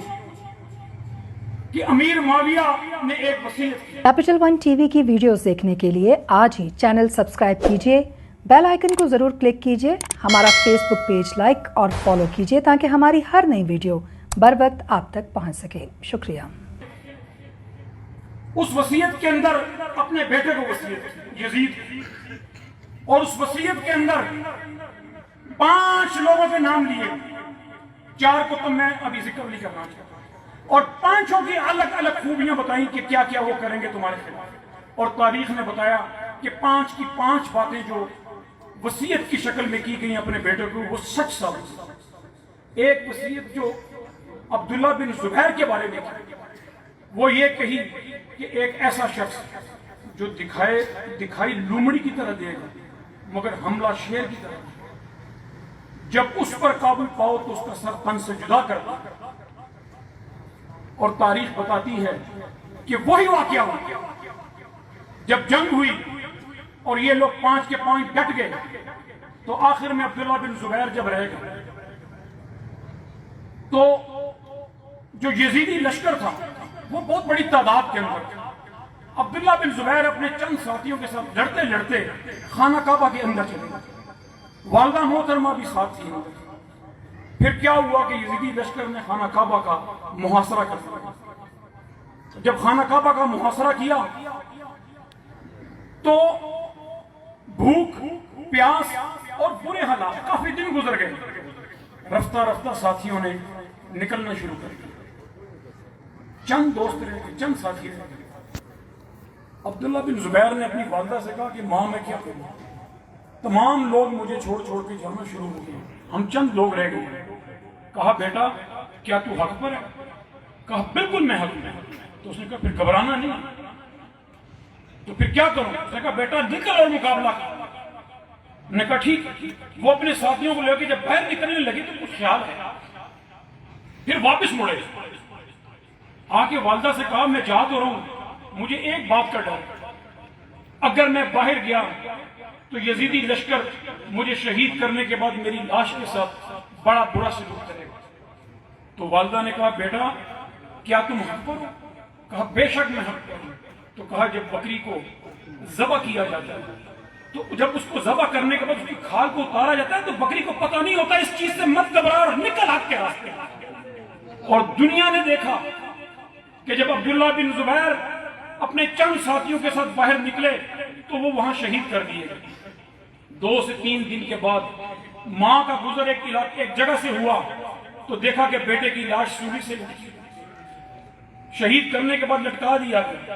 کہ امیر معاویہ نے ایک وصیت کی. کیپٹل ون ٹی وی کی ویڈیوز دیکھنے کے لیے آج ہی چینل سبسکرائب کیجیے, بیل آئیکن کو ضرور کلک کیجیے, ہمارا فیس بک پیج لائک اور فالو کیجیے تاکہ ہماری ہر نئی ویڈیو بر وقت آپ تک پہنچ سکے. شکریہ. اس وصیت کے اندر اپنے بیٹے کو وصیت یزید, اور اس وصیت کے اندر 5 لوگوں کے نام لیے. 4 کو تو میں ابھی ذکر نہیں کرنا چاہتا, اور 5 کی الگ الگ خوبیاں بتائیں کہ کیا کیا وہ کریں گے تمہارے خلاف. اور تاریخ نے بتایا کہ 5 کی 5 باتیں جو وصیت کی شکل میں کی گئی اپنے بیٹے کو وہ سچ ثابت ہوئی۔ ایک وصیت جو عبداللہ بن زبیر کے بارے میں کی وہ یہ کہی کہ ایک ایسا شخص جو دکھائی لومڑی کی طرح دے گا مگر حملہ شیر کی طرح، جب اس پر قابو پاؤ تو اس کا سر تن سے جدا کر دو۔ اور تاریخ بتاتی ہے کہ وہی واقعہ ہوا جب جنگ ہوئی اور یہ لوگ 5 کے 5 ڈٹ گئے تو آخر میں عبداللہ بن زبیر جب رہ گئے تو جو یزیدی لشکر تھا وہ بہت بڑی تعداد کے اندر تھا۔ عبداللہ بن زبیر اپنے چند ساتھیوں کے ساتھ لڑتے لڑتے خانہ کعبہ کے اندر چلے گئے، والدہ محترمہ بھی ساتھ تھی۔ پھر کیا ہوا کہ یزیدی لشکر نے خانہ کعبہ کا محاصرہ کر دیا۔ جب خانہ کعبہ کا محاصرہ کیا تو بھوک، پیاس اور برے حالات، کافی دن گزر گئے۔ رفتہ رفتہ ساتھیوں نے نکلنا شروع کر دیا، چند دوست رہ گئے، چند ساتھی رہ گئے۔ عبداللہ بن زبیر نے اپنی والدہ سے کہا کہ ماں میں کیا کروں، تمام لوگ مجھے چھوڑ چھوڑ کے جانا شروع ہو گئے، ہم چند لوگ رہ گئے۔ کہا بیٹا کیا تو حق پر ہے؟ کہا بالکل میں حق میں۔ تو اس نے کہا پھر گھبرانا نہیں، تو پھر کیا کروں؟ اس نے کہا بیٹا نکل اور مقابلہ کر۔ میں نے کہا ٹھیک۔ وہ اپنے ساتھیوں کو لے کے جب باہر نکلنے لگی تو کچھ خیال ہے، پھر واپس مڑے، آ کے والدہ سے کہا میں جا تو رہا ہوں، مجھے ایک بات کا ڈر، اگر میں باہر گیا تو یزیدی لشکر مجھے شہید کرنے کے بعد میری لاش کے ساتھ بڑا برا سلوک کرے گا۔ تو والدہ نے کہا بیٹا کیا تم حق پر ہو؟ کہا بے شک میں حق پر ہوں۔ تو کہا جب بکری کو ذبح کیا جاتا ہے تو جب اس کو ذبح کرنے کے بعد اس کی کھال کو اتارا جاتا ہے تو بکری کو پتہ نہیں ہوتا، اس چیز سے مت گھبرا اور نکل حق کے راستے۔ اور دنیا نے دیکھا کہ جب عبداللہ بن زبیر اپنے چند ساتھیوں کے ساتھ باہر نکلے تو وہ وہاں شہید کر دیے گئے۔ 2 سے 3 دن کے بعد ماں کا گزر ایک جگہ سے ہوا تو دیکھا کہ بیٹے کی لاش سولی سے لٹکی، شہید کرنے کے بعد لٹکا دیا گیا۔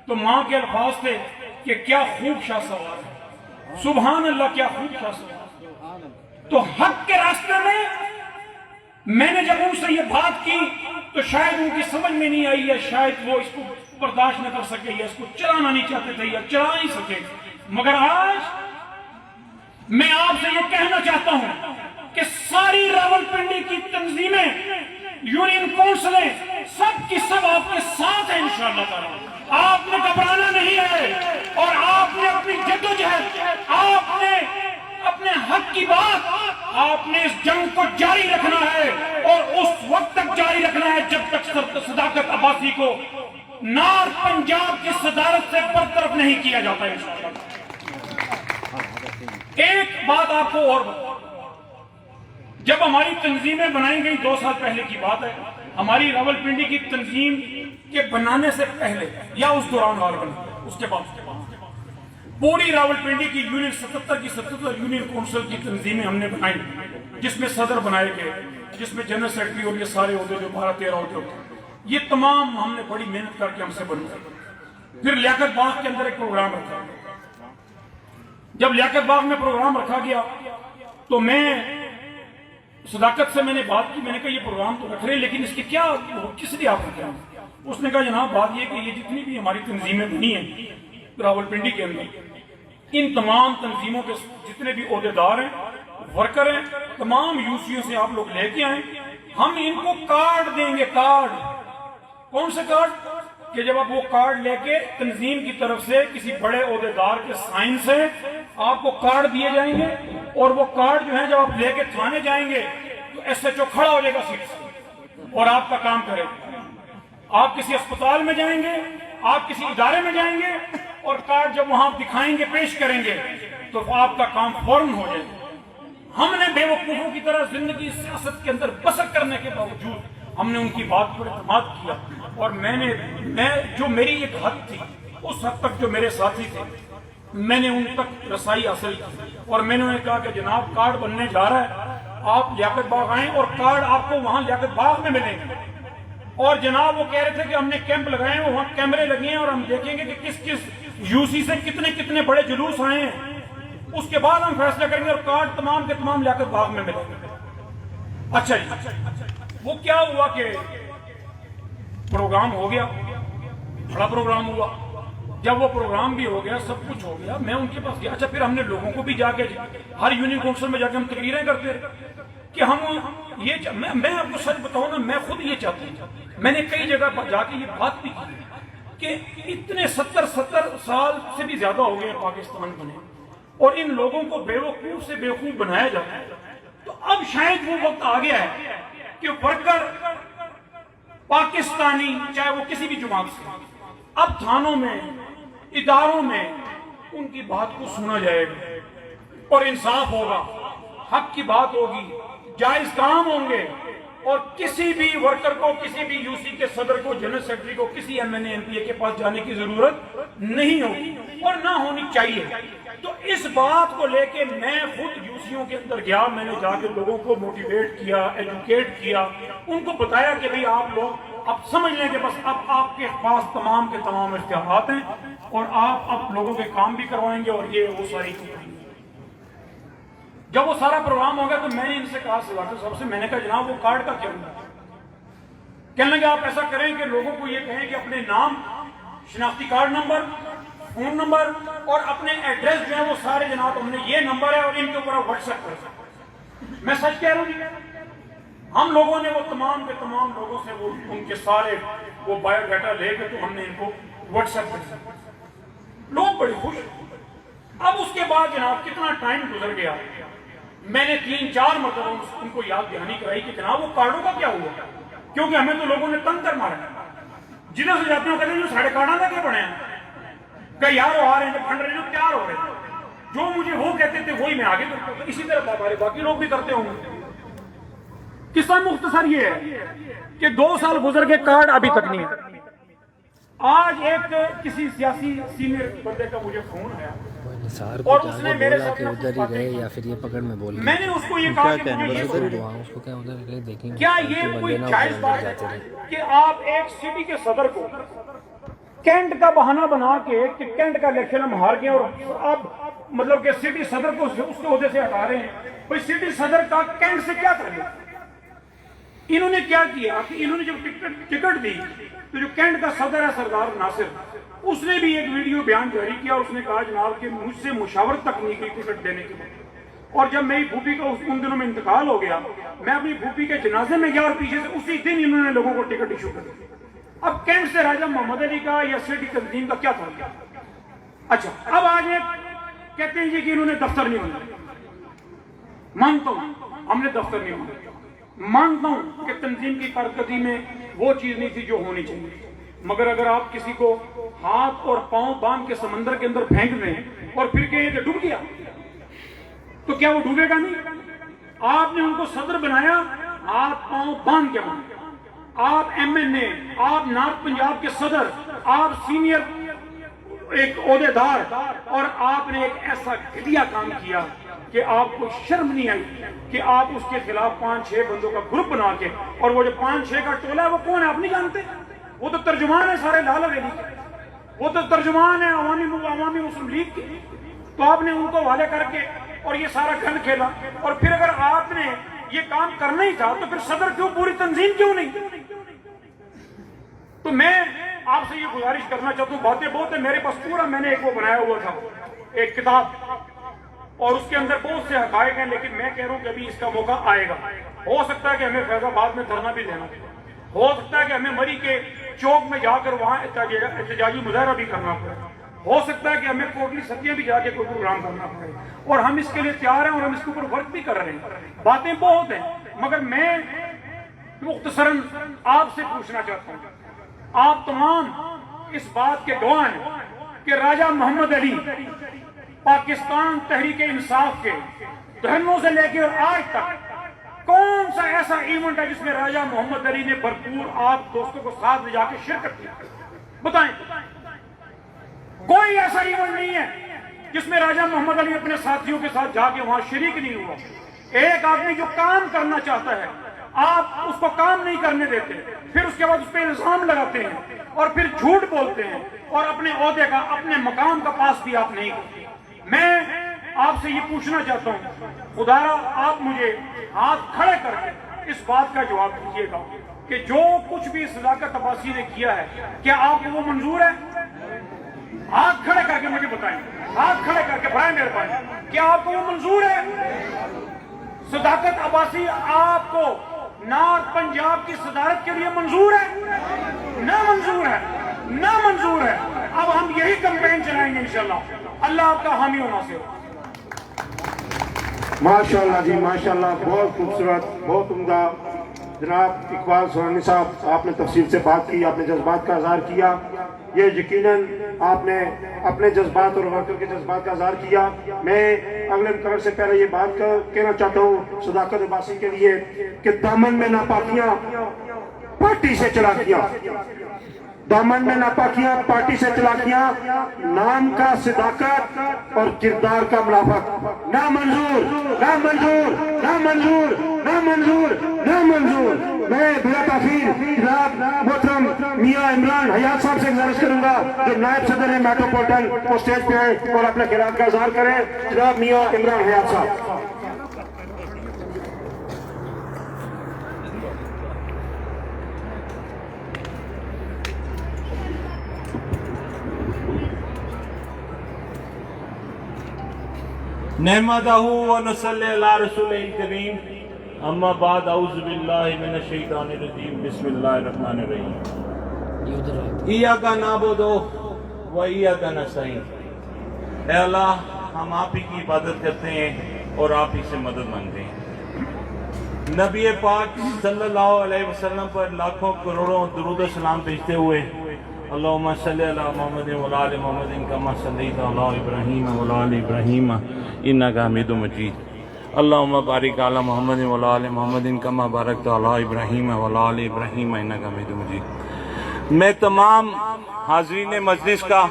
تو ماں کے الفاظ تھے کہ کیا خوب شاہ سوار ہے، سبحان اللہ کیا خوب شاہ سوار۔ تو حق کے راستے میں نے جب ان سے یہ بات کی تو شاید ان کی سمجھ میں نہیں آئی ہے، شاید وہ اس کو برداشت نہ کر سکے یا اس کو چلانا نہیں چاہتے تھے یا چلا نہیں سکے۔ مگر آج میں آپ سے یہ کہنا چاہتا ہوں کہ ساری راولپنڈی کی تنظیمیں، یونین کونسلیں، سب کی سب آپ کے ساتھ ہیں انشاءاللہ تعالی۔ آپ نے گھبرانا نہیں ہے اور آپ نے اپنی جدوجہد، آپ نے اپنے حق کی بات، آپ نے اس جنگ کو جاری رکھنا ہے اور اس وقت تک جاری رکھنا ہے جب تک صداقت عباسی کو نارتھ پنجاب کی صدارت سے برطرف نہیں کیا جاتا ہے انشاءاللہ۔ ایک بات آپ کو اور بتا، جب ہماری تنظیمیں بنائی گئی 2 سال پہلے کی بات ہے، ہماری راولپنڈی کی تنظیم کے بنانے سے پہلے یا اس دوران اس کے بعد پوری راولپنڈی کی یونین 77 کی 77 یونین کونسل کی تنظیمیں ہم نے بنائی، جس میں صدر بنائے گئے، جس میں جنرل سیکرٹری اور یہ سارے عہدے جو 12-13 عہدے ہوتے ہیں، یہ تمام ہم نے بڑی محنت کر کے ہم سے بنائے۔ پھر لیاقت باغ کے اندر ایک پروگرام رکھا گیا۔ جب لیاقت باغ میں پروگرام رکھا گیا تو میں صداقت سے میں نے بات کی، میں نے کہا یہ پروگرام تو رکھ رہے ہیں لیکن اس کے کیا کس لیے آپ رکھ رہے ہیں؟ اس نے کہا جناب بات یہ کہ یہ جتنی بھی ہماری تنظیمیں بنی ہیں راولپنڈی کے اندر، ان تمام تنظیموں کے جتنے بھی عہدیدار ہیں، ورکر ہیں، تمام یوسیوں سے آپ لوگ لے کے آئیں، ہم ان کو کارڈ دیں گے۔ کارڈ کون سے کارڈ؟ کہ جب آپ وہ کارڈ لے کے تنظیم کی طرف سے کسی بڑے عہدیدار کے سائن سے آپ کو کارڈ دیے جائیں گے، اور وہ کارڈ جو ہے جب آپ لے کے تھانے جائیں گے تو ایس ایچ او کھڑا ہو جائے گا سیٹ سے اور آپ کا کام کرے گا۔ آپ کسی اسپتال میں جائیں گے، آپ کسی ادارے میں جائیں گے اور کارڈ جب وہاں دکھائیں گے، پیش کریں گے تو آپ کا کام فوراً ہو جائے گا۔ ہم نے بے وقوفوں کی طرح زندگی سیاست کے اندر بسر کرنے کے باوجود ہم نے ان کی بات پر اعتماد کیا، اور میں جو میری ایک حد تھی اس حد تک جو میرے ساتھی تھے میں نے ان تک رسائی حاصل کی، اور میں نے انہیں کہا کہ جناب کارڈ بننے جا رہا ہے، آپ لیاقت باغ آئیں اور کارڈ آپ کو وہاں لیاقت باغ میں ملیں گے۔ اور جناب وہ کہہ رہے تھے کہ ہم نے کیمپ لگائے ہیں، وہاں کیمرے لگے ہیں اور ہم دیکھیں گے کہ کس کس यूसी से कितने कितने बड़े जुलूस आए हैं, उसके बाद हम फैसला करेंगे और कार्ड तमाम के तमाम लाकर बाग में मिलेंगे। अच्छा जी, वो क्या हुआ कि प्रोग्राम हो गया, बड़ा प्रोग्राम हुआ। जब वो प्रोग्राम भी हो गया, सब कुछ हो गया, मैं उनके पास गया। अच्छा, फिर हमने लोगों को भी जाके हर यूनियन काउंसिल में जाके हम तकरीरें करते कि हम ये मैं आपको सच बताऊं ना, मैं खुद ये चाहता हूं, मैंने कई जगह पर जाके ये बात भी की कि इतने 70 साल से भी ज्यादा हो गए पाकिस्तान बने और इन लोगों को बेवकूफ से बेवकूफ बनाया जाता है। तो अब शायद वो वक्त आ गया है कि वर्कर पाकिस्तानी, चाहे वो किसी भी जुमात से, अब थानों में, इदारों में उनकी बात को सुना जाएगा और इंसाफ होगा, हक की बात होगी, जायज काम होंगे और किसी भी वर्कर को, किसी भी यूसी के सदर को, जनरल सेक्रेटरी को, किसी एमएनए एमपीए के पास जाने की जरूरत नहीं होगी और ना होनी चाहिए। तो इस बात को लेके मैं खुद यूसीओं के अंदर गया, मैंने जाके लोगों को मोटिवेट किया, एजुकेट किया, उनको बताया कि भाई आप लोग अब समझ लें कि बस अब आपके पास तमाम के तमाम इख्तियारात हैं और आप अब लोगों के काम भी करवाएंगे और ये वो सारी चीजें। जब वो सारा प्रोग्राम हो गया तो मैंने इनसे कहा, सलाहकार साहब से, मैंने कहा जनाब वो कार्ड का क्या हुआ? कहने लगे आप ऐसा करें कि लोगों को ये कहें कि अपने नाम, शनाख्ती कार्ड नंबर, फोन नंबर और अपने एड्रेस जो है वो सारे जनाब हमने ये नंबर है और इनके ऊपर व्हाट्सएप कर। मैं सच कह रहा हूँ, हम लोगों ने वो तमाम के तमाम लोगों से वो उनके सारे वो बायोडाटा लेके तो हमने इनको व्हाट्सएप कर, लोग बड़े खुश। अब उसके बाद जनाब कितना टाइम गुजर गया, मैंने 3-4 मरतबा उनको याद दहानी कराई कि जनाब वो कार्डों का क्या हुआ, क्योंकि हमें तो लोगों ने तंग कर मारा। जिधर से जाते हो कहते जो साढ़े कार्डा का क्या बने हैं, कई यार आ रहे हैं, फंड रहे हैं, तैयार हो रहे हैं, जो मुझे वो कहते थे वही मैं आगे करता हूं। इसी तरह हमारे बाकी लोग भी करते होंगे। किस्सा मुख्तसर ये है कि 2 साल गुजर के कार्ड अभी तक नहीं है। आज एक किसी सियासी सीनियर बंदे का मुझे फोन आया और उसने मेरे साथ उधर ही रहे या फिर ये पकड़ में बोल, मैंने उसको ये कहा कि मुझे उसको क्या उधर रहे देखेंगे, क्या ये कोई जायज बात है कि आप एक सिटी के सदर को कैंट का बहाना बना के कि कैंट का इलेक्शन हम हार गए और आप मतलब कि सिटी सदर को उसके ओहदे से हटा रहे हैं। भाई सिटी सदर का कैंट से क्या करें? इन्होंने क्या किया कि इन्होंने जब टिकट दी तो जो कैंट का सदर है सरदार नासिर, उसने भी एक वीडियो बयान जारी किया। उसने कहा जनाब कि मुझसे मुशावरत तक नहीं की टिकट देने के बाद। और जब मेरी फूफी का उन दिनों में इंतकाल हो गया, मैं अपनी फूफी के जनाजे में गया और पीछे से उसी दिन इन्होंने लोगों को टिकट इशू कर दी। अब कैंट से राजा मोहम्मद अली का या सिटी तंजीम का क्या था? अच्छा, अब आगे कहते हैं जी कि इन्होंने दफ्तर नहीं बनाया। मानता हूं हमने दफ्तर नहीं बनाया, मानता हूं कि तंजीम की कारकर्दगी में वो चीज नहीं थी जो होनी चाहिए, मगर अगर आप किसी को हाथ और पांव बांध के समंदर के अंदर फेंक दें और फिर कहें कि डूब गया, तो क्या वो डूबेगा नहीं? आपने उनको सदर बनाया, हाथ पांव बांध के बनाया। आप एमएनए, आप नॉर्थ पंजाब के सदर, आप सीनियर एक ओहदेदार, और आपने एक ऐसा घटिया काम किया कि आपको शर्म नहीं आई कि आप उसके खिलाफ 5-6 बंदों का ग्रुप बना के, और वो जो 5-6 का टोला है वो कौन है आप नहीं जानते? वो तो तर्जुमान है सारे लाल हवेली के, वो तो तर्जुमान है अवामी मुस्लिम लीग के। तो आपने उनको हवाले करके और ये सारा गंद खेला। और फिर अगर आपने ये काम करना ही था तो फिर सदर क्यों, पूरी तंजीम क्यों नहीं? तो मैं आपसे ये गुजारिश करना चाहता हूँ, बातें बहुत है मेरे पास, पूरा मैंने एक वो बनाया हुआ था, एक किताब, और उसके अंदर बहुत से हकायक हैं, लेकिन मैं कह रहा हूँ कि अभी इसका मौका आएगा। हो सकता है कि हमें फैजाबाद में धरना भी देना, हो सकता है कि हमें मरी के चौक में जाकर वहां एहतजाजी मुजाहरा भी करना पड़े, हो सकता है कि हमें कोटली सतिया भी जाके कोई प्रोग्राम करना पड़े, और हम इसके लिए तैयार हैं और हम इसके ऊपर वर्क भी कर रहे हैं। बातें बहुत हैं, मगर मैं मुख्तसरन आपसे पूछना चाहता हूँ, आप तमाम इस बात के गवाह हैं कि राजा मोहम्मद अली पाकिस्तान तहरीक इंसाफ के धरनों से लेकर आज तक कौन सा ऐसा इवेंट है जिसमें राजा मोहम्मद अली ने भरपूर आप दोस्तों को साथ ले जाकर शिरकत की? बताएं। कोई ऐसा इवेंट नहीं है जिसमें राजा मोहम्मद अली अपने साथियों के साथ जाके वहां शरीक नहीं हुआ। एक आदमी जो काम करना चाहता है, آپ اس کو کام نہیں کرنے دیتے، پھر اس کے بعد اس پہ الزام لگاتے ہیں اور پھر جھوٹ بولتے ہیں اور اپنے عہدے کا، اپنے مقام کا پاس بھی آپ نہیں کرتے۔ میں آپ سے یہ پوچھنا چاہتا ہوں، خدا را آپ مجھے ہاتھ کھڑے کر کے اس بات کا جواب دیجیے گا کہ جو کچھ بھی صداقت عباسی نے کیا ہے، کیا آپ کو وہ منظور ہے؟ ہاتھ کھڑے کر کے مجھے بتائیں، ہاتھ کھڑے کر کے برائے مہربانی، کیا آپ کو وہ منظور ہے؟ صداقت عباسی آپ کو نارتھ پنجاب کی صدارت کے لیے منظور ہے؟ نہ منظور ہے، نہ منظور ہے۔ اب ہم یہی کمپین چلائیں گے انشاءاللہ۔ اللہ آپ کا حامی و ناصر ہو۔ ماشاءاللہ جی ماشاءاللہ، بہت خوبصورت، بہت عمدہ۔ جناب اقبال سورانی صاحب، آپ نے تفصیل سے بات کی، آپ نے جذبات کا اظہار کیا۔ یہ یقیناً آپ نے اپنے جذبات اور ورکر کے جذبات کا اظہار کیا۔ میں اگلے مقرر سے پہلے یہ بات کہنا چاہتا ہوں صداقت عباسی کے لیے کہ دامن میں ناپاکیاں پارٹی سے چلاکیاں، دامن میں ناپاکیاں پارٹی سے چلاکیاں، نام کا صداقت اور کردار کا منافق نامنظور، نامنظور، نامنظور، نامنظور، نامنظور۔ میں بلا تاخیر جناب محترم میاں عمران حیات صاحب سے گزارش کروں گا جو نائب صدر ہیں میٹروپولیٹن، وہ اسٹیج پہ آئیں اور اپنے خیالات کا اظہار کریں۔ جناب میاں عمران حیات صاحب۔ نحمدہ و نصلی علی رسول کریم، اما بعد، اعوذ باللہ من الشیطان الرجیم، بسم اللہ الرحمن الرحیم۔ ایاک نعبد و ایاک نستعین۔ اے اللہ، ہم آپ ہی کی عبادت کرتے ہیں اور آپ ہی سے مدد مانگتے ہیں۔ نبی پاک صلی اللہ علیہ وسلم پر لاکھوں کروڑوں درود و سلام بھیجتے ہوئے، اللہم صلی علی محمد و علی آل محمد کما صلیت علی ابراہیم و علی آل ابراہیم انک حمید مجید۔ اللہم بارک علی محمد و علی آل محمد کما بارکت علی ابراہیم و علی آل ابراہیم انک حمید مجید۔ میں تمام حاضرین مجلس کا،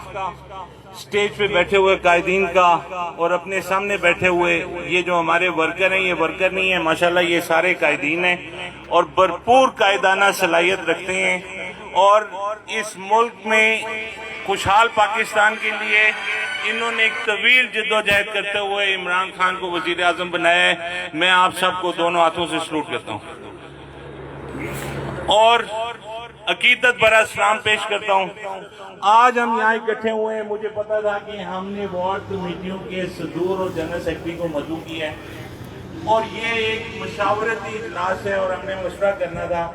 سٹیج پہ بیٹھے ہوئے قائدین کا اور اپنے سامنے بیٹھے ہوئے یہ جو ہمارے ورکر ہیں، یہ ورکر نہیں ہیں، ماشاءاللہ یہ سارے قائدین ہیں اور بھرپور قائدانہ صلاحیت رکھتے ہیں اور اس ملک میں خوشحال پاکستان کے لیے انہوں نے ایک طویل جدوجہد کرتے ہوئے عمران خان کو وزیر اعظم بنایا ہے۔ میں آپ سب کو دونوں ہاتھوں سے سلوٹ کرتا ہوں اور عقیدت برا سلام پیش کرتا ہوں۔ آج ہم یہاں اکٹھے ہوئے ہیں، مجھے پتا تھا کہ ہم نے وارڈ کمیٹیوں کے صدور اور جنرل سیکرٹری کو مدعو کیا ہے اور یہ ایک مشاورتی اجلاس ہے اور ہم نے مشورہ کرنا تھا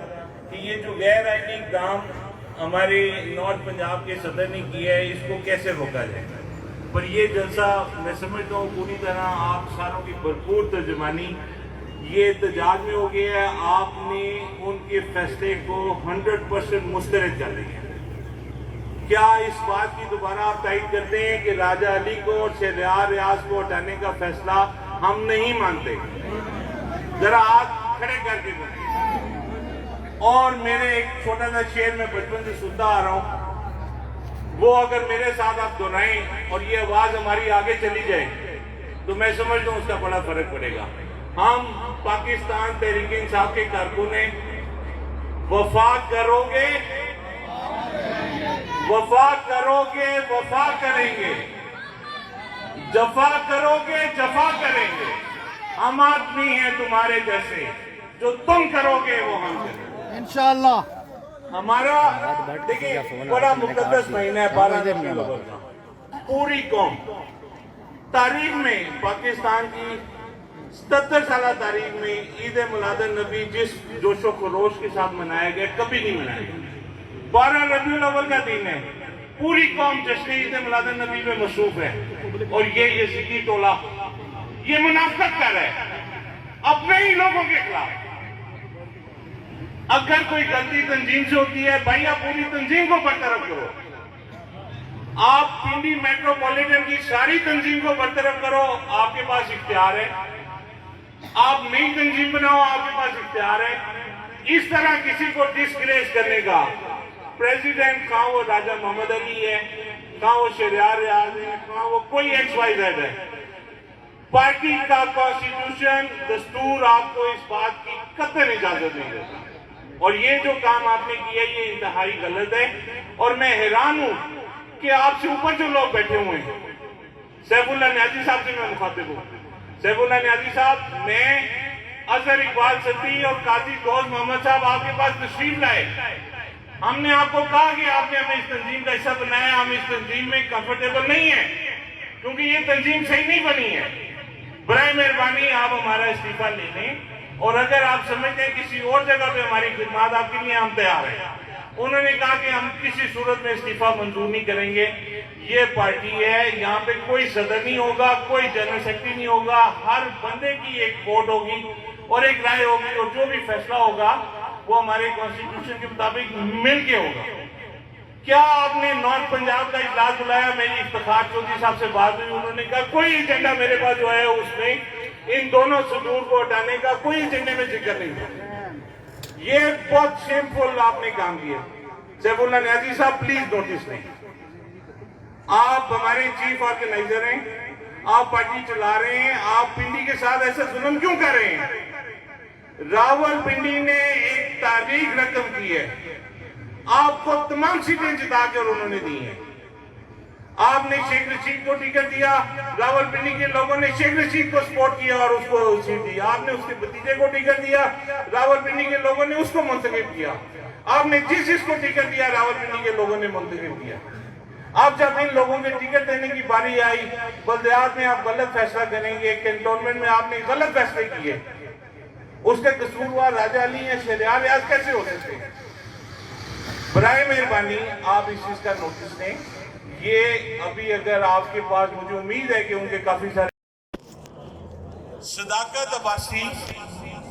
کہ یہ جو غیر آئینی اقدام ہمارے نارتھ پنجاب کے صدر نے کیا ہے، اس کو کیسے روکا جائے۔ پر یہ جلسہ میں سمجھتا ہوں پوری طرح آپ ساروں کی بھرپور ترجمانی یہ احتجاج میں ہو گیا ہے۔ آپ نے ان کے فیصلے کو 100% مسترد کر دیا ہے۔ کیا اس بات کی دوبارہ آپ تائید کرتے ہیں کہ راجہ علی کو اور شہریار ریاض کو ہٹانے کا فیصلہ ہم نہیں مانتے؟ ذرا ہاتھ کھڑے کر کے بتائیں۔ اور میرے ایک چھوٹا سا شعر میں بچپن سے سنتا آ رہا ہوں، وہ اگر میرے ساتھ آپ دہرائیں اور یہ آواز ہماری آگے چلی جائے تو میں سمجھتا ہوں اس کا بڑا فرق پڑے گا۔ ہم پاکستان تحریک انصاف کے کارکن ہیں، وفا کرو گے، وفا کرو گے، وفا کریں گے، جفا کرو گے، جفا کریں گے۔ ہم آدمی ہیں تمہارے جیسے، جو تم کرو گے وہ ہم کریں گے انشاءاللہ۔ ہمارا دیکھیں بڑا مقدس مہینہ ہے 12 ربیع الاول کا۔ پوری قوم تاریخ میں، پاکستان کی 77 سالہ تاریخ میں عید میلاد النبی جس جوش و خروش کے ساتھ منایا گیا کبھی نہیں منایا گیا۔ 12 ربیع الاول کا دن ہے، پوری قوم جشن عید میلاد النبی میں مصروف ہے اور یہ یزیدی ٹولہ یہ منافقت کر رہا ہے اپنے ہی لوگوں کے خلاف۔ اگر کوئی غلطی تنظیم سے ہوتی ہے بھائی آپ پوری تنظیم کو برطرف کرو، آپ پنڈی میٹروپولیٹن کی ساری تنظیم کو برطرف کرو، آپ کے پاس اختیار ہے۔ آپ نئی تنظیم بناؤ، آپ کے پاس اختیار ہے۔ اس طرح کسی کو ڈسکریس کرنے کا پریزیڈنٹ خواہ وہ راجہ محمد علی ہے، خواہ وہ شہریار ریاض ہے، خواہ وہ کوئی ایکس وائی زیڈ ہے، پارٹی کا کانسٹیٹیوشن دستور آپ کو اس بات کی कतई इजाजत नहीं देता। और ये जो काम आपने किया ये इंतहाई गलत है। और मैं हैरान हूं कि आपसे ऊपर जो लोग बैठे हुए हैं, सैफुल्लाह न्याजी साहब से मैं मुखातिब हूं। सैफुल्लाह न्याजी साहब, मैं अजहर इकबाल सती और काजी गौस मोहम्मद साहब आपके पास तशरीफ लाए। हमने आपको कहा कि आपने हमें इस तंजीम का हिस्सा बनाया, हम इस तंजीम में कंफर्टेबल नहीं है क्योंकि ये तंजीम सही नहीं बनी है। बराए मेहरबानी आप हमारा इस्तीफा ले लें, और अगर आप समझते हैं किसी और जगह पे हमारी खिदमत आपके लिए, हम तैयार हैं। उन्होंने कहा कि हम किसी सूरत में इस्तीफा मंजूर नहीं करेंगे। ये पार्टी है, यहाँ पे कोई सदर नहीं होगा, कोई जनरल सेक्रेटरी नहीं होगा, हर बंदे की एक वोट होगी और एक राय होगी, और जो भी फैसला होगा वो हमारे कॉन्स्टिट्यूशन के मुताबिक मिल के होगा। क्या आपने नॉर्थ पंजाब का इजलास बुलाया? मेरी इफ्तिखार चौधरी साहब से बात हुई, उन्होंने कहा कोई एजेंडा मेरे पास जो है उसमें इन दोनों सुदूर को हटाने का कोई एजेंडे में जिक्र नहीं था। ये बहुत शेमफुल आपने काम किया। सैफुल्लाह न्याजी साहब, प्लीज नोटिस नहीं। आप हमारे चीफ ऑर्गेनाइजर हैं, आप पार्टी चला रहे हैं, आप पिंडी के साथ ऐसा जुल्म क्यों कर रहे हैं? रावलपिंडी ने एक तारीख रकम की है, आपको तमाम सीटें जिता कर उन्होंने दी हैं। आपने शेख रशीद को टिकट दिया, रावलपिंडी के लोगों ने शेख रशीद को सपोर्ट किया और उसको सीट दी। आपने उसके भतीजे को टिकट दिया, रावलपिंडी के लोगों ने उसको मुंतखब किया। आपने जिसको टिकट दिया, रावलपिंडी के लोगों ने मुंतखब किया। अब जब इन लोगों के टिकट देने की बारी आई, बल्दियात में आप गलत फैसला करेंगे, कैंटोनमेंट में आपने गलत फैसले किए, उसके कसूरवार राजा अली या शहरियार रियाज कैसे हो सकते हैं? बराए मेहरबानी आप इस चीज का नोटिस लें। ये अभी अगर आपके पास, मुझे उम्मीद है कि उनके काफी सारे सदाकत अब्बासी,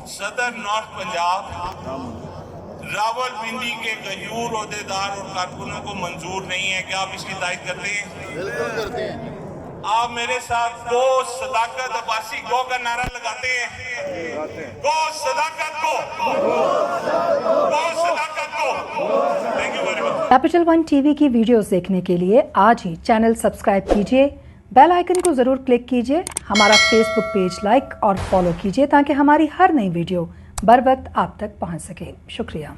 सदर नॉर्थ पंजाब, रावलपिंडी के गयूर ओहदेदार और कारकुनों को मंजूर नहीं है। क्या आप इसकी तायद करते हैं? बिल्कुल करते हैं। आप मेरे साथ गो सदाकत अब्बासी गो का नारा लगाते हैं। गो सदाकत को, गो सदाकत को। Thank you very much. Capital one TV की वीडियोस देखने के लिए आज ही चैनल सब्सक्राइब कीजिए, बेल आइकन को जरूर क्लिक कीजिए, हमारा फेसबुक पेज लाइक और फॉलो कीजिए ताकि हमारी हर नई वीडियो बर वक्त आप तक पहुंच सके। शुक्रिया।